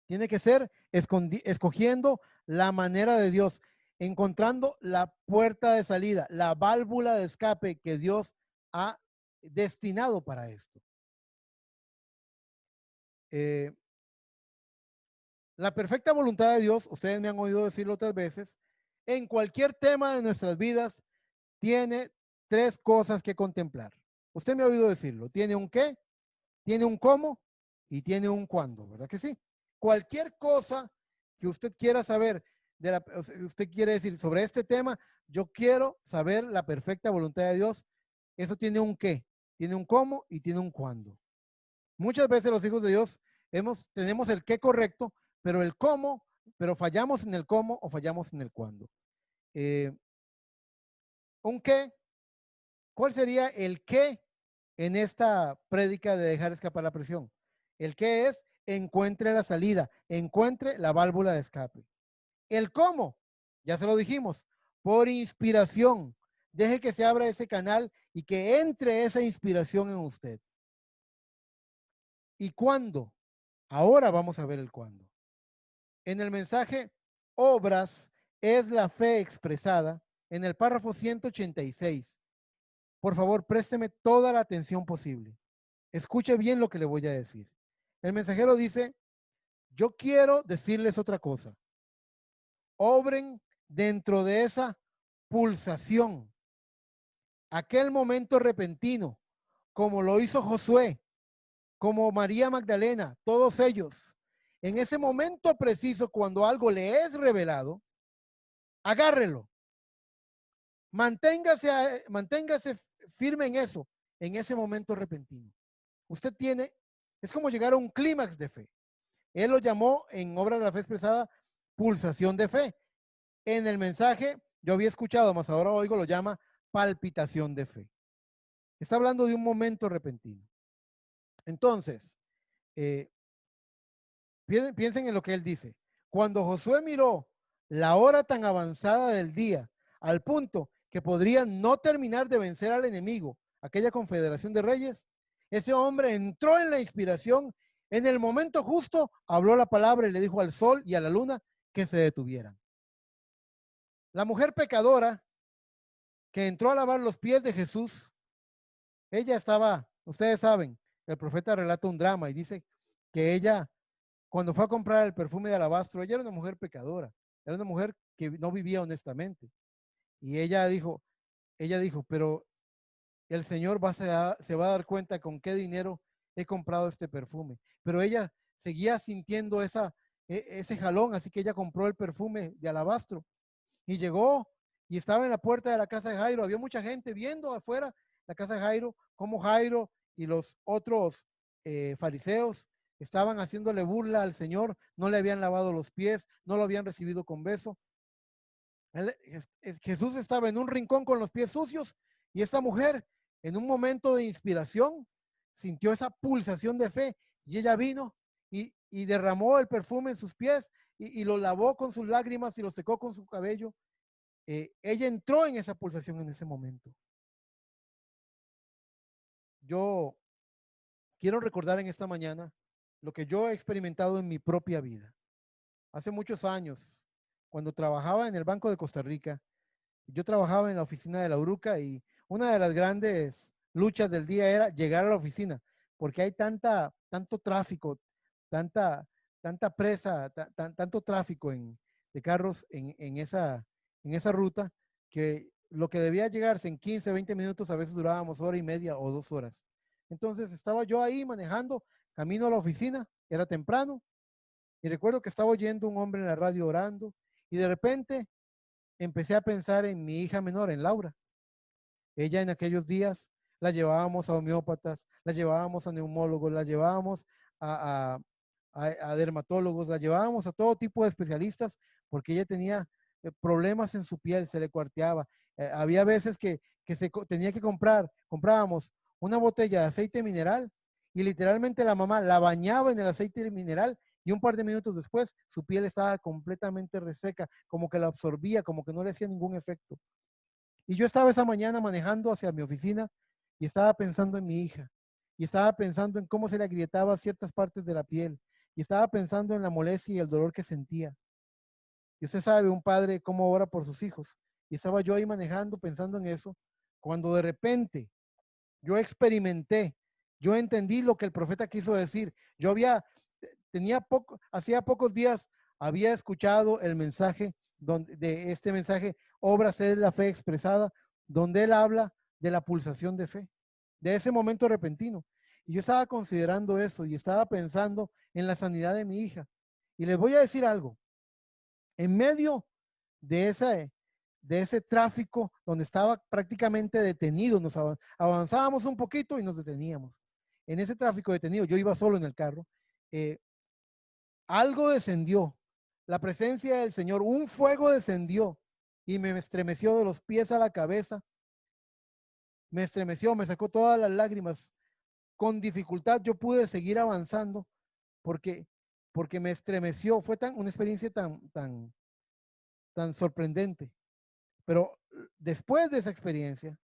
[SPEAKER 1] tiene que ser escogiendo la manera de Dios, encontrando la puerta de salida, la válvula de escape que Dios ha destinado para esto. La perfecta voluntad de Dios, ustedes me han oído decirlo otras veces, en cualquier tema de nuestras vidas, tiene tres cosas que contemplar. Usted me ha oído decirlo. Tiene un qué, tiene un cómo y tiene un cuándo, ¿verdad que sí? Cualquier cosa que usted quiera saber, usted quiere decir sobre este tema, yo quiero saber la perfecta voluntad de Dios, eso tiene un qué, tiene un cómo y tiene un cuándo. Muchas veces los hijos de Dios tenemos el qué correcto, pero el cómo, pero fallamos en el cómo o fallamos en el cuándo. ¿Un qué? ¿Cuál sería el qué en esta prédica de dejar escapar la presión? El qué es encuentre la salida, encuentre la válvula de escape. El cómo, ya se lo dijimos, por inspiración. Deje que se abra ese canal y que entre esa inspiración en usted. ¿Y cuándo? Ahora vamos a ver el cuándo. En el mensaje, obras es la fe expresada en el párrafo 186. Por favor, présteme toda la atención posible. Escuche bien lo que le voy a decir. El mensajero dice, yo quiero decirles otra cosa. Obren dentro de esa pulsación, aquel momento repentino, como lo hizo Josué, como María Magdalena, todos ellos. En ese momento preciso, cuando algo le es revelado, agárrelo. Manténgase firme en ese momento repentino. Usted tiene, es como llegar a un clímax de fe. Él lo llamó en Obra de la Fe Expresada pulsación de fe. En el mensaje, yo había escuchado, más ahora oigo, lo llama palpitación de fe. Está hablando de un momento repentino. Entonces, eh, piensen en lo que él dice. Cuando Josué miró la hora tan avanzada del día, al punto que podría no terminar de vencer al enemigo, aquella confederación de reyes, ese hombre entró en la inspiración. En el momento justo habló la palabra y le dijo al sol y a la luna que se detuvieran. La mujer pecadora que entró a lavar los pies de Jesús, ella estaba, ustedes saben, el profeta relata un drama y dice que ella, cuando fue a comprar el perfume de alabastro, ella era una mujer pecadora, era una mujer que no vivía honestamente. Y ella dijo, pero el Señor se va a dar cuenta con qué dinero he comprado este perfume. Pero ella seguía sintiendo ese jalón, así que ella compró el perfume de alabastro y llegó y estaba en la puerta de la casa de Jairo. Había mucha gente viendo afuera la casa de Jairo, cómo Jairo y los otros fariseos estaban haciéndole burla al Señor, no le habían lavado los pies, no lo habían recibido con beso. Jesús estaba en un rincón con los pies sucios y esta mujer, en un momento de inspiración, sintió esa pulsación de fe y ella vino y derramó el perfume en sus pies y lo lavó con sus lágrimas y lo secó con su cabello. Ella entró en esa pulsación en ese momento. Yo quiero recordar en esta mañana lo que yo he experimentado en mi propia vida. Hace muchos años, cuando trabajaba en el Banco de Costa Rica, yo trabajaba en la oficina de la URUCA y una de las grandes luchas del día era llegar a la oficina, porque hay tanto tráfico, tanta, tanta presa, tanto tráfico de carros en esa ruta, que lo que debía llegarse en 15, 20 minutos, a veces durábamos hora y media o 2 horas. Entonces estaba yo ahí manejando, camino a la oficina, era temprano, y recuerdo que estaba oyendo un hombre en la radio orando, y de repente empecé a pensar en mi hija menor, en Laura. Ella en aquellos días la llevábamos a homeópatas, la llevábamos a neumólogos, la llevábamos a, a dermatólogos, la llevábamos a todo tipo de especialistas porque ella tenía problemas en su piel, se le cuarteaba. Había veces que tenía que comprábamos una botella de aceite mineral y literalmente la mamá la bañaba en el aceite mineral y un par de minutos después su piel estaba completamente reseca, como que la absorbía, como que no le hacía ningún efecto. Y yo estaba esa mañana manejando hacia mi oficina y estaba pensando en mi hija. Y estaba pensando en cómo se le agrietaba ciertas partes de la piel. Y estaba pensando en la molestia y el dolor que sentía. Y usted sabe, un padre cómo ora por sus hijos. Y estaba yo ahí manejando pensando en eso, cuando de repente yo experimenté, yo entendí lo que el profeta quiso decir. Hacía pocos días había escuchado el mensaje de este mensaje, Obras es la fe expresada, donde él habla de la pulsación de fe, de ese momento repentino. Y yo estaba considerando eso y estaba pensando en la sanidad de mi hija. Y les voy a decir algo, en medio de ese tráfico donde estaba prácticamente detenido, nos avanzábamos un poquito y nos deteníamos. En ese tráfico detenido, yo iba solo en el carro, algo descendió, la presencia del Señor, un fuego descendió y me estremeció de los pies a la cabeza, me estremeció, me sacó todas las lágrimas. Con dificultad yo pude seguir avanzando porque, porque me estremeció, fue una experiencia tan sorprendente. Pero después de esa experiencia,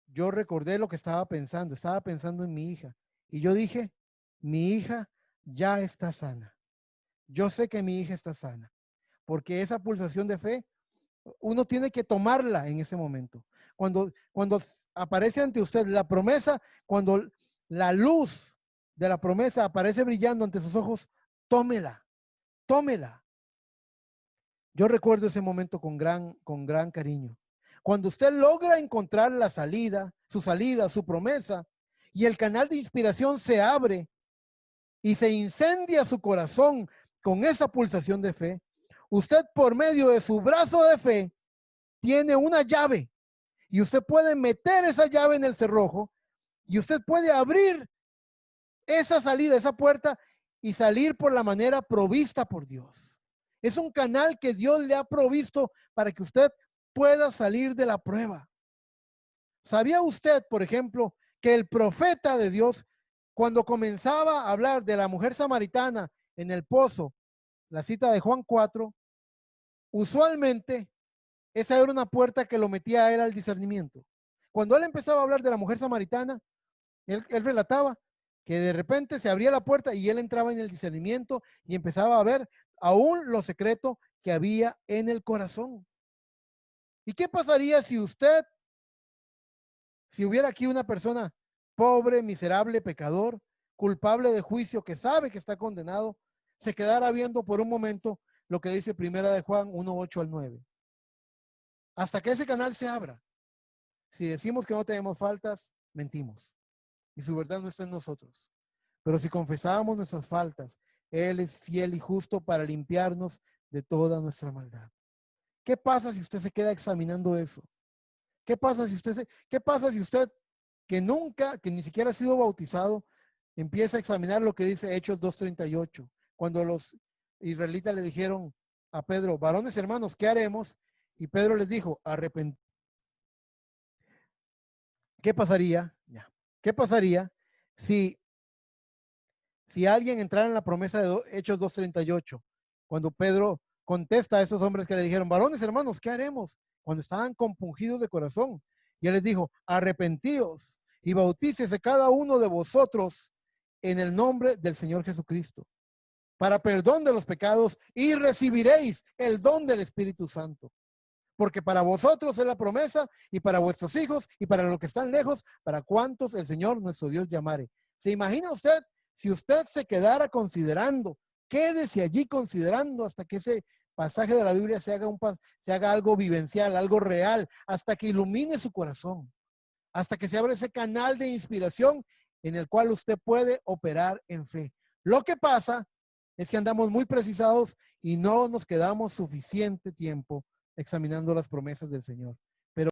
[SPEAKER 1] yo recordé lo que estaba pensando en mi hija. Y yo dije, mi hija ya está sana. Yo sé que mi hija está sana, porque esa pulsación de fe, uno tiene que tomarla en ese momento. Cuando aparece ante usted la promesa, cuando la luz de la promesa aparece brillando ante sus ojos, tómela, tómela. Yo recuerdo ese momento con gran cariño. Cuando usted logra encontrar la salida, su promesa, y el canal de inspiración se abre y se incendia su corazón con esa pulsación de fe, usted por medio de su brazo de fe tiene una llave y usted puede meter esa llave en el cerrojo y usted puede abrir esa salida, esa puerta y salir por la manera provista por Dios. Es un canal que Dios le ha provisto para que usted pueda salir de la prueba. ¿Sabía usted, por ejemplo, que el profeta de Dios, cuando comenzaba a hablar de la mujer samaritana en el pozo, la cita de Juan 4, usualmente esa era una puerta que lo metía a él al discernimiento? Cuando él empezaba a hablar de la mujer samaritana, él relataba que de repente se abría la puerta y él entraba en el discernimiento y empezaba a ver aún lo secreto que había en el corazón. ¿Y qué pasaría si hubiera aquí una persona pobre, miserable, pecador, culpable de juicio, que sabe que está condenado, se quedara viendo por un momento lo que dice Primera de Juan 1:8 al 9? Hasta que ese canal se abra. Si decimos que no tenemos faltas, mentimos y su verdad no está en nosotros. Pero si confesamos nuestras faltas, Él es fiel y justo para limpiarnos de toda nuestra maldad. ¿Qué pasa si usted se queda examinando eso? ¿Qué pasa si usted que ni siquiera ha sido bautizado, empieza a examinar lo que dice Hechos 2:38? Cuando los israelitas le dijeron a Pedro, varones hermanos, ¿qué haremos? Y Pedro les dijo, arrepentidos. ¿Qué pasaría? Ya. ¿Qué pasaría si alguien entrara en la promesa de Hechos 2:38, cuando Pedro contesta a esos hombres que le dijeron, varones hermanos, ¿qué haremos? Cuando estaban compungidos de corazón. Y él les dijo, arrepentíos y bautícese cada uno de vosotros en el nombre del Señor Jesucristo, para perdón de los pecados, y recibiréis el don del Espíritu Santo. Porque para vosotros es la promesa, y para vuestros hijos, y para los que están lejos, para cuantos el Señor nuestro Dios llamare. ¿Se imagina usted si usted se quedara considerando? Quédese allí considerando hasta que ese pasaje de la Biblia se haga algo vivencial, algo real, hasta que ilumine su corazón, hasta que se abra ese canal de inspiración en el cual usted puede operar en fe. Lo que pasa es que andamos muy precisados y no nos quedamos suficiente tiempo examinando las promesas del Señor. Pero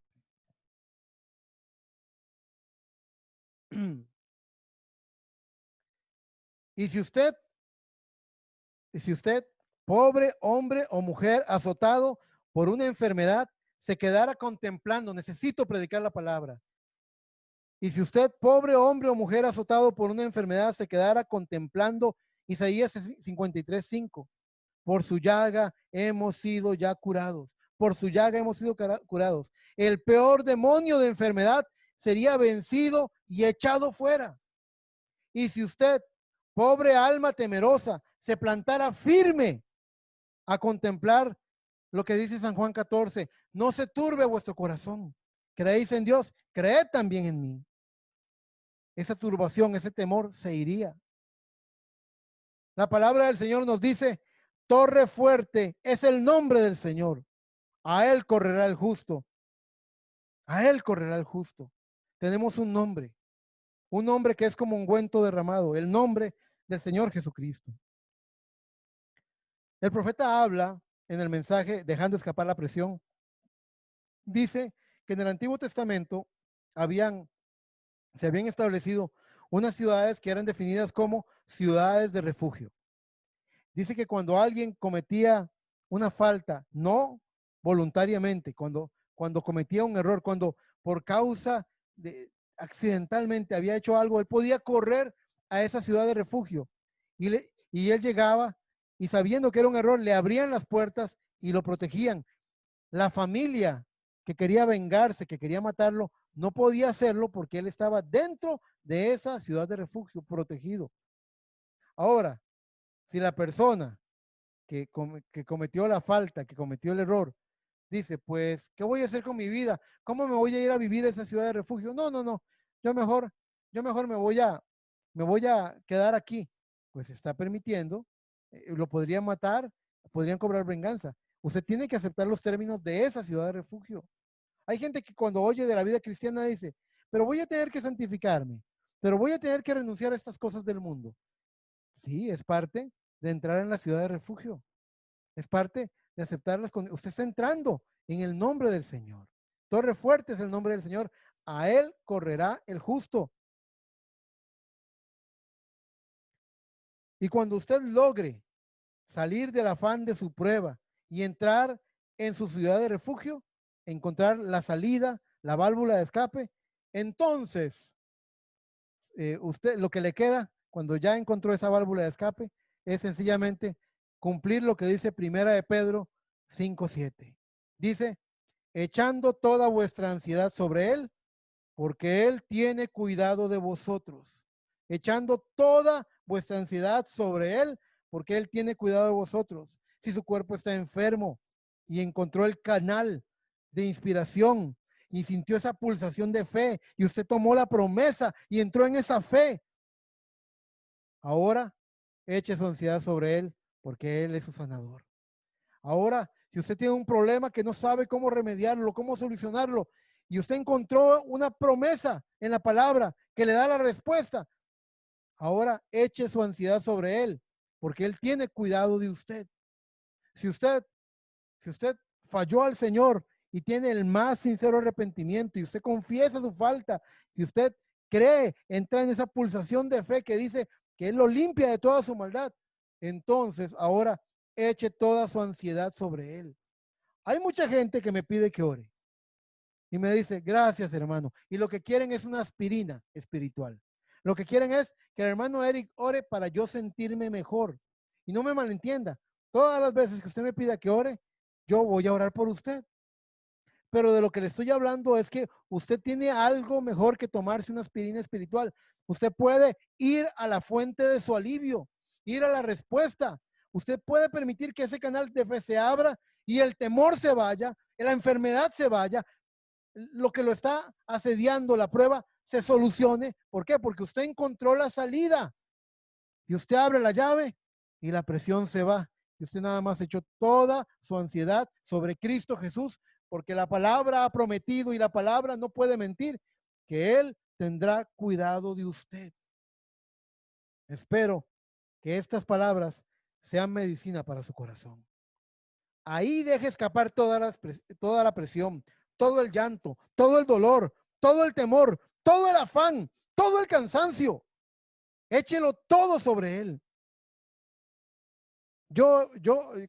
[SPEAKER 1] y si usted, pobre hombre o mujer azotado por una enfermedad, se quedara contemplando, necesito predicar la palabra. Y si usted, pobre hombre o mujer azotado por una enfermedad, se quedara contemplando Isaías 53:5, por su llaga hemos sido ya curados. Por su llaga hemos sido curados. El peor demonio de enfermedad sería vencido y echado fuera. Y si usted, pobre alma temerosa, se plantara firme a contemplar lo que dice San Juan 14, no se turbe vuestro corazón. Creéis en Dios, creed también en mí. Esa turbación, ese temor se iría. La palabra del Señor nos dice, torre fuerte es el nombre del Señor. A él correrá el justo. A él correrá el justo. Tenemos un nombre que es como ungüento derramado, el nombre del Señor Jesucristo. El profeta habla en el mensaje, dejando escapar la presión, dice que en el Antiguo Testamento se habían establecido unas ciudades que eran definidas como ciudades de refugio. Dice que cuando alguien cometía una falta, no voluntariamente, cuando cometía un error, cuando por causa de accidentalmente había hecho algo, él podía correr a esa ciudad de refugio y él llegaba y sabiendo que era un error, le abrían las puertas y lo protegían. La familia que quería vengarse, que quería matarlo, no podía hacerlo porque él estaba dentro de esa ciudad de refugio, protegido. Ahora, si la persona que cometió la falta, que cometió el error, dice, pues, ¿qué voy a hacer con mi vida? ¿Cómo me voy a ir a vivir a esa ciudad de refugio? No, no, no, yo mejor, yo mejor me voy a quedar aquí. Pues está permitiendo, lo podrían matar, podrían cobrar venganza. Usted tiene que aceptar los términos de esa ciudad de refugio. Hay gente que cuando oye de la vida cristiana dice, pero voy a tener que santificarme, pero voy a tener que renunciar a estas cosas del mundo. Sí, es parte de entrar en la ciudad de refugio. Es parte de aceptar las condiciones. Usted está entrando en el nombre del Señor. Torre fuerte es el nombre del Señor. A él correrá el justo. Y cuando usted logre salir del afán de su prueba y entrar en su ciudad de refugio, encontrar la salida, la válvula de escape, entonces usted lo que le queda cuando ya encontró esa válvula de escape es sencillamente cumplir lo que dice Primera de Pedro 5:7. Dice, echando toda vuestra ansiedad sobre él, porque él tiene cuidado de vosotros. Echando toda vuestra ansiedad sobre él, porque él tiene cuidado de vosotros. Si su cuerpo está enfermo y encontró el canal de inspiración y sintió esa pulsación de fe y usted tomó la promesa y entró en esa fe, ahora eche su ansiedad sobre él, porque él es su sanador. Ahora, si usted tiene un problema que no sabe cómo remediarlo, cómo solucionarlo, y usted encontró una promesa en la palabra que le da la respuesta, ahora eche su ansiedad sobre él, porque él tiene cuidado de usted. Si usted, si usted falló al Señor y tiene el más sincero arrepentimiento y usted confiesa su falta y usted cree, entra en esa pulsación de fe que dice que él lo limpia de toda su maldad, entonces ahora eche toda su ansiedad sobre él. Hay mucha gente que me pide que ore y me dice, gracias hermano. Y lo que quieren es una aspirina espiritual. Lo que quieren es que el hermano Eric ore para yo sentirme mejor. Y no me malentienda, todas las veces que usted me pida que ore, yo voy a orar por usted. Pero de lo que le estoy hablando es que usted tiene algo mejor que tomarse una aspirina espiritual. Usted puede ir a la fuente de su alivio, ir a la respuesta. Usted puede permitir que ese canal de fe se abra y el temor se vaya, la enfermedad se vaya, lo que lo está asediando, la prueba, se solucione. ¿Por qué? Porque usted encontró la salida y usted abre la llave y la presión se va. Y usted nada más echó toda su ansiedad sobre Cristo Jesús, porque la palabra ha prometido y la palabra no puede mentir, que Él tendrá cuidado de usted. Espero que estas palabras sean medicina para su corazón. Ahí deje escapar toda la presión, todo el llanto, todo el dolor, todo el temor, todo el afán, todo el cansancio. Échelo todo sobre Él. Yo,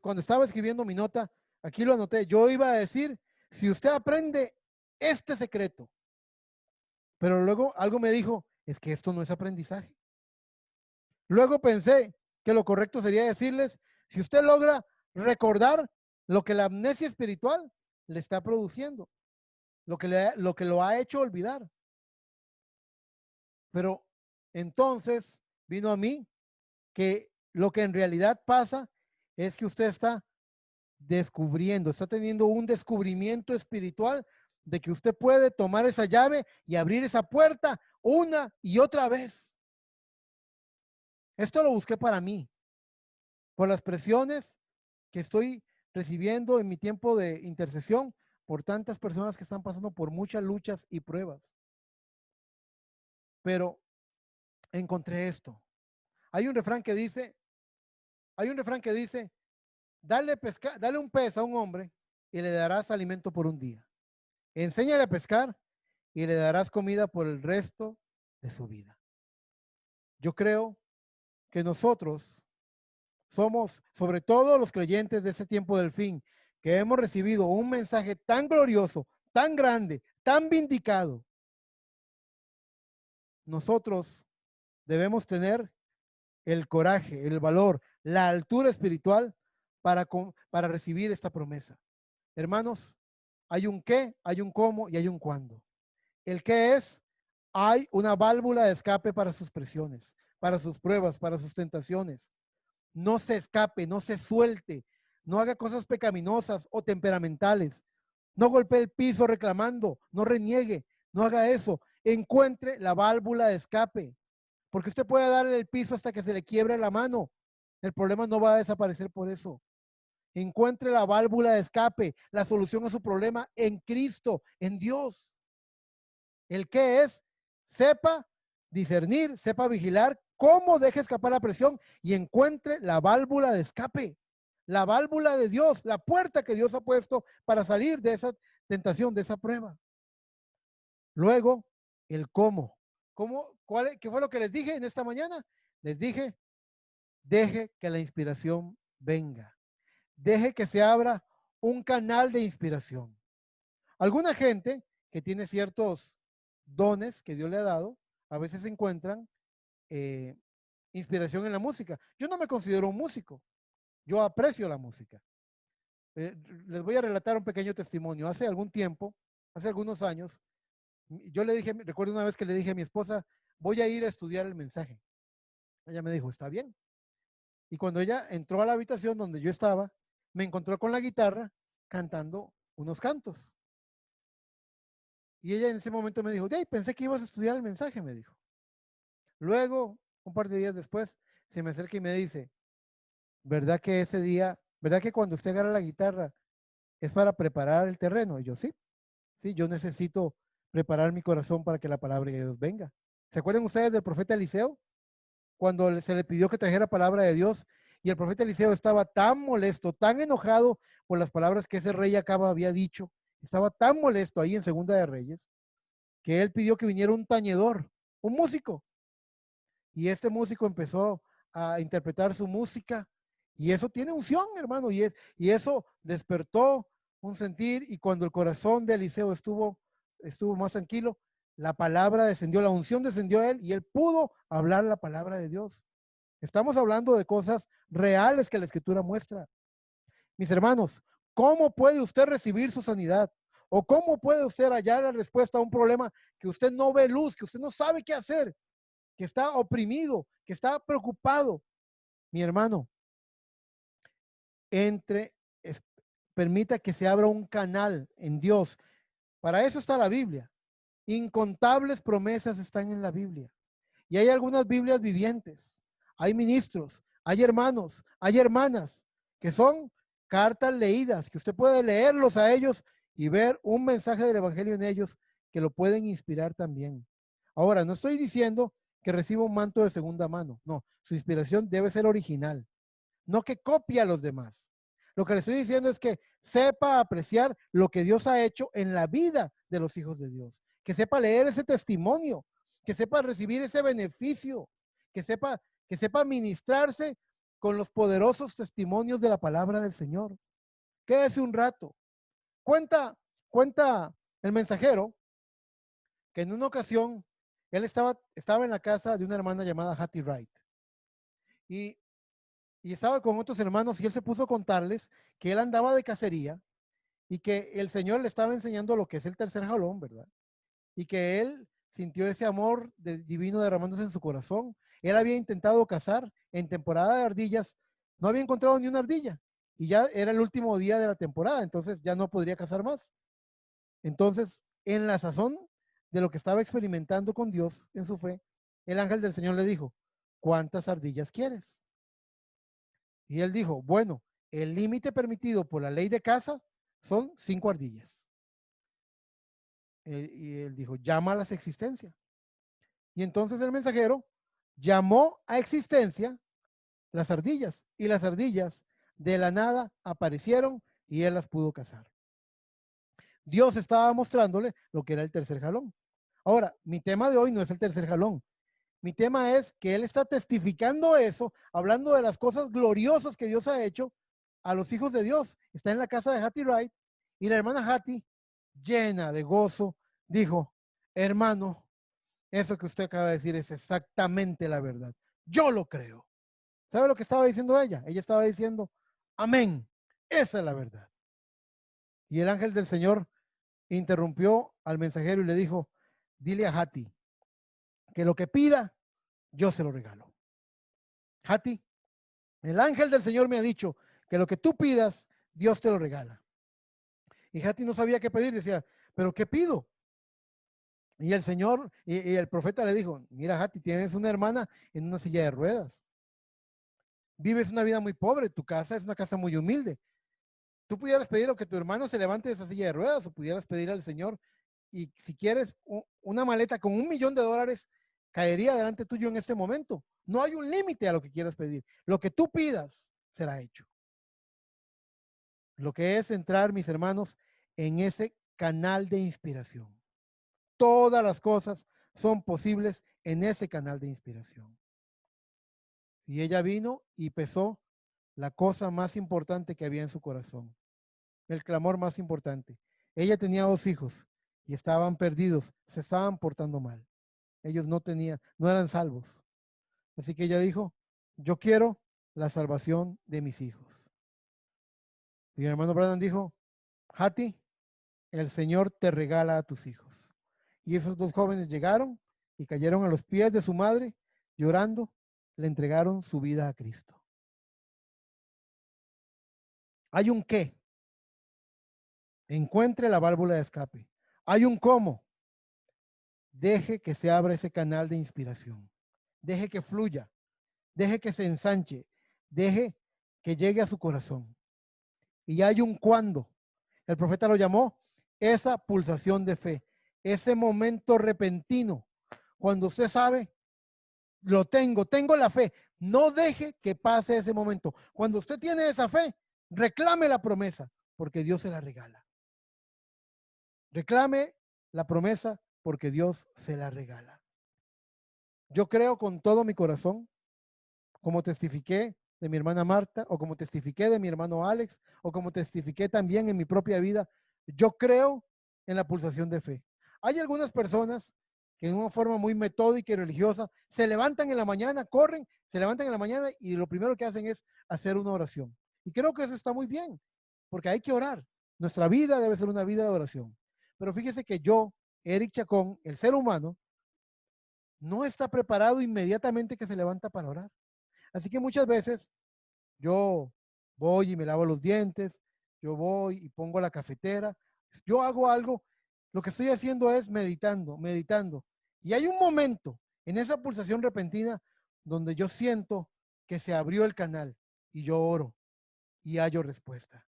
[SPEAKER 1] cuando estaba escribiendo mi nota, aquí lo anoté, yo iba a decir, si usted aprende este secreto, pero luego algo me dijo, es que esto no es aprendizaje. Luego pensé que lo correcto sería decirles, si usted logra recordar lo que la amnesia espiritual le está produciendo, lo que lo ha hecho olvidar. Pero entonces vino a mí que lo que en realidad pasa es que usted está descubriendo, está teniendo un descubrimiento espiritual de que usted puede tomar esa llave y abrir esa puerta una y otra vez. Esto lo busqué para mí, por las presiones que estoy recibiendo en mi tiempo de intercesión por tantas personas que están pasando por muchas luchas y pruebas. Pero encontré esto. Hay un refrán que dice, hay un refrán que dice, dale un pez a un hombre y le darás alimento por un día. Enséñale a pescar y le darás comida por el resto de su vida. Yo creo que nosotros somos, sobre todo los creyentes de ese tiempo del fin, que hemos recibido un mensaje tan glorioso, tan grande, tan vindicado. Nosotros debemos tener el coraje, el valor, la altura espiritual para recibir esta promesa. Hermanos, hay un qué, hay un cómo y hay un cuándo. El qué es, hay una válvula de escape para sus presiones, para sus pruebas, para sus tentaciones. No se escape, no se suelte, no haga cosas pecaminosas o temperamentales. No golpee el piso reclamando, no reniegue, no haga eso. Encuentre la válvula de escape, porque usted puede darle el piso hasta que se le quiebre la mano. El problema no va a desaparecer por eso. Encuentre la válvula de escape, la solución a su problema en Cristo, en Dios. El qué es, sepa discernir, sepa vigilar cómo deje escapar la presión y encuentre la válvula de escape, la válvula de Dios, la puerta que Dios ha puesto para salir de esa tentación, de esa prueba. Luego, el cómo. ¿Qué fue lo que les dije en esta mañana? Les dije, deje que la inspiración venga. Deje que se abra un canal de inspiración. Alguna gente que tiene ciertos dones que Dios le ha dado, a veces encuentran inspiración en la música. Yo no me considero un músico, yo aprecio la música. Les voy a relatar un pequeño testimonio. Hace algún tiempo, hace algunos años, yo le dije, recuerdo una vez que le dije a mi esposa, voy a ir a estudiar el mensaje. Ella me dijo, está bien. Y cuando ella entró a la habitación donde yo estaba, me encontró con la guitarra cantando unos cantos. Y ella en ese momento me dijo, hey, pensé que ibas a estudiar el mensaje, me dijo. Luego, un par de días después, se me acerca y me dice, ¿verdad que ese día, verdad que cuando usted agarra la guitarra es para preparar el terreno? Y yo, sí, sí, yo necesito preparar mi corazón para que la palabra de Dios venga. ¿Se acuerdan ustedes del profeta Eliseo? Cuando se le pidió que trajera palabra de Dios y el profeta Eliseo estaba tan molesto, tan enojado por las palabras que ese rey Acab había dicho, estaba tan molesto ahí en Segunda de Reyes, que él pidió que viniera un tañedor, un músico. Y este músico empezó a interpretar su música y eso tiene unción, hermano, y eso despertó un sentir y cuando el corazón de Eliseo estuvo más tranquilo, la palabra descendió, la unción descendió a él y él pudo hablar la palabra de Dios. Estamos hablando de cosas reales que la escritura muestra. Mis hermanos, ¿cómo puede usted recibir su sanidad? ¿O cómo puede usted hallar la respuesta a un problema que usted no ve luz, que usted no sabe qué hacer, que está oprimido, que está preocupado? Mi hermano, entre, es, permita que se abra un canal en Dios. Para eso está la Biblia. Incontables promesas están en la Biblia. Y hay algunas Biblias vivientes. Hay ministros, hay hermanos, hay hermanas que son cartas leídas, que usted puede leerlos a ellos y ver un mensaje del Evangelio en ellos que lo pueden inspirar también. Ahora, no estoy diciendo que reciba un manto de segunda mano. No, su inspiración debe ser original, no que copie a los demás. Lo que le estoy diciendo es que sepa apreciar lo que Dios ha hecho en la vida de los hijos de Dios, que sepa leer ese testimonio, que sepa recibir ese beneficio, que sepa ministrarse con los poderosos testimonios de la palabra del Señor. Quédese un rato. Cuenta el mensajero que en una ocasión él estaba en la casa de una hermana llamada Hattie Wright y, y estaba con otros hermanos y él se puso a contarles que él andaba de cacería y que el Señor le estaba enseñando lo que es el tercer jalón, ¿verdad? Y que él sintió ese amor divino derramándose en su corazón. Él había intentado cazar en temporada de ardillas, no había encontrado ni una ardilla y ya era el último día de la temporada, entonces ya no podría cazar más. Entonces, en la sazón de lo que estaba experimentando con Dios en su fe, el ángel del Señor le dijo, ¿cuántas ardillas quieres? Y él dijo, bueno, el límite permitido por la ley de caza son 5 ardillas. Y él dijo, llámalas a existencia. Y entonces el mensajero llamó a existencia las ardillas, y las ardillas de la nada aparecieron y él las pudo cazar. Dios estaba mostrándole lo que era el tercer jalón. Ahora, mi tema de hoy no es el tercer jalón. Mi tema es que él está testificando eso, hablando de las cosas gloriosas que Dios ha hecho a los hijos de Dios. Está en la casa de Hattie Wright y la hermana Hattie, llena de gozo, dijo, hermano, eso que usted acaba de decir es exactamente la verdad. Yo lo creo. ¿Sabe lo que estaba diciendo ella? Ella estaba diciendo, amén, esa es la verdad. Y el ángel del Señor interrumpió al mensajero y le dijo, dile a Hattie que lo que pida, yo se lo regalo. Hattie, el ángel del Señor me ha dicho que lo que tú pidas, Dios te lo regala. Y Hattie no sabía qué pedir, decía, ¿pero qué pido? Y el Señor, y el profeta le dijo, mira Hattie, tienes una hermana en una silla de ruedas. Vives una vida muy pobre, tu casa es una casa muy humilde. Tú pudieras pedir o que tu hermano se levante de esa silla de ruedas o pudieras pedir al Señor y si quieres una maleta con $1,000,000 caería delante tuyo en este momento. No hay un límite a lo que quieras pedir. Lo que tú pidas será hecho. Lo que es entrar, mis hermanos, en ese canal de inspiración. Todas las cosas son posibles en ese canal de inspiración. Y ella vino y pesó la cosa más importante que había en su corazón, el clamor más importante. Ella tenía 2 hijos y estaban perdidos, se estaban portando mal. Ellos no eran salvos. Así que ella dijo, yo quiero la salvación de mis hijos. Y el hermano Branham dijo, Hattie, el Señor te regala a tus hijos. Y esos 2 jóvenes llegaron y cayeron a los pies de su madre, llorando, le entregaron su vida a Cristo. Hay un qué. Encuentre la válvula de escape. Hay un cómo. Deje que se abra ese canal de inspiración. Deje que fluya. Deje que se ensanche. Deje que llegue a su corazón. Y hay un cuándo. El profeta lo llamó esa pulsación de fe. Ese momento repentino. Cuando usted sabe, tengo la fe. No deje que pase ese momento. Cuando usted tiene esa fe, reclame la promesa, porque Dios se la regala. Reclame la promesa porque Dios se la regala. Yo creo con todo mi corazón, como testifiqué de mi hermana Marta, o como testifiqué de mi hermano Alex, o como testifiqué también en mi propia vida, yo creo en la pulsación de fe. Hay algunas personas que en una forma muy metódica y religiosa se levantan en la mañana, corren, se levantan en la mañana y lo primero que hacen es hacer una oración. Y creo que eso está muy bien, porque hay que orar. Nuestra vida debe ser una vida de oración. Pero fíjese que yo, Eric Chacón, el ser humano, no está preparado inmediatamente que se levanta para orar. Así que muchas veces yo voy y me lavo los dientes, yo voy y pongo la cafetera, yo hago algo, lo que estoy haciendo es meditando, meditando. Y hay un momento en esa pulsación repentina donde yo siento que se abrió el canal y yo oro y hallo respuesta.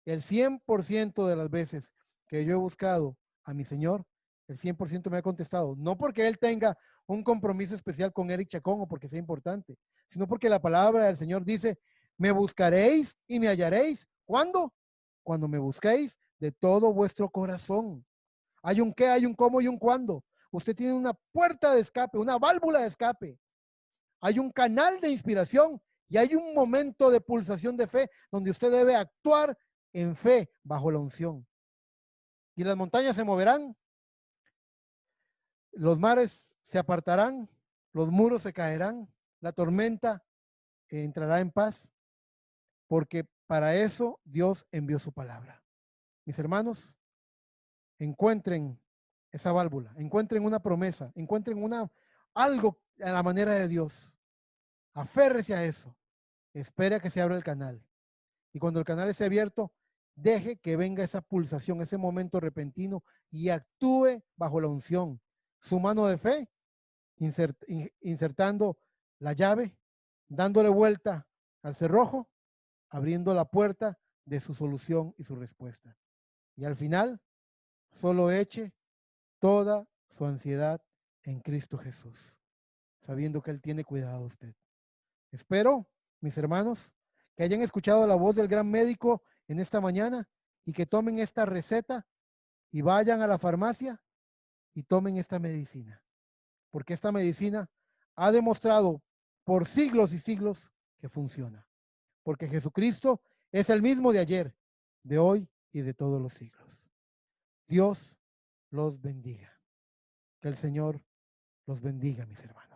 [SPEAKER 1] El 100% de las veces que yo he buscado a mi Señor, el 100% me ha contestado. No porque Él tenga un compromiso especial con Eric Chacón o porque sea importante, sino porque la palabra del Señor dice, me buscaréis y me hallaréis. ¿Cuándo? Cuando me busquéis de todo vuestro corazón. Hay un qué, hay un cómo y un cuándo. Usted tiene una puerta de escape, una válvula de escape. Hay un canal de inspiración y hay un momento de pulsación de fe donde usted debe actuar en fe bajo la unción. Y las montañas se moverán, los mares se apartarán, los muros se caerán, la tormenta entrará en paz, porque para eso Dios envió su palabra. Mis hermanos, encuentren esa válvula, encuentren una promesa, encuentren algo a la manera de Dios. Aférrese a eso. Espere a que se abra el canal. Y cuando el canal esté abierto, deje que venga esa pulsación, ese momento repentino y actúe bajo la unción. Su mano de fe, insertando la llave, dándole vuelta al cerrojo abriendo la puerta de su solución y su respuesta. Y al final, solo eche toda su ansiedad en Cristo Jesús, sabiendo que Él tiene cuidado de usted. Espero, mis hermanos, que hayan escuchado la voz del gran médico en esta mañana y que tomen esta receta y vayan a la farmacia y tomen esta medicina, porque esta medicina ha demostrado por siglos y siglos que funciona, porque Jesucristo es el mismo de ayer, de hoy y de todos los siglos. Dios los bendiga. Que el Señor los bendiga, mis hermanos.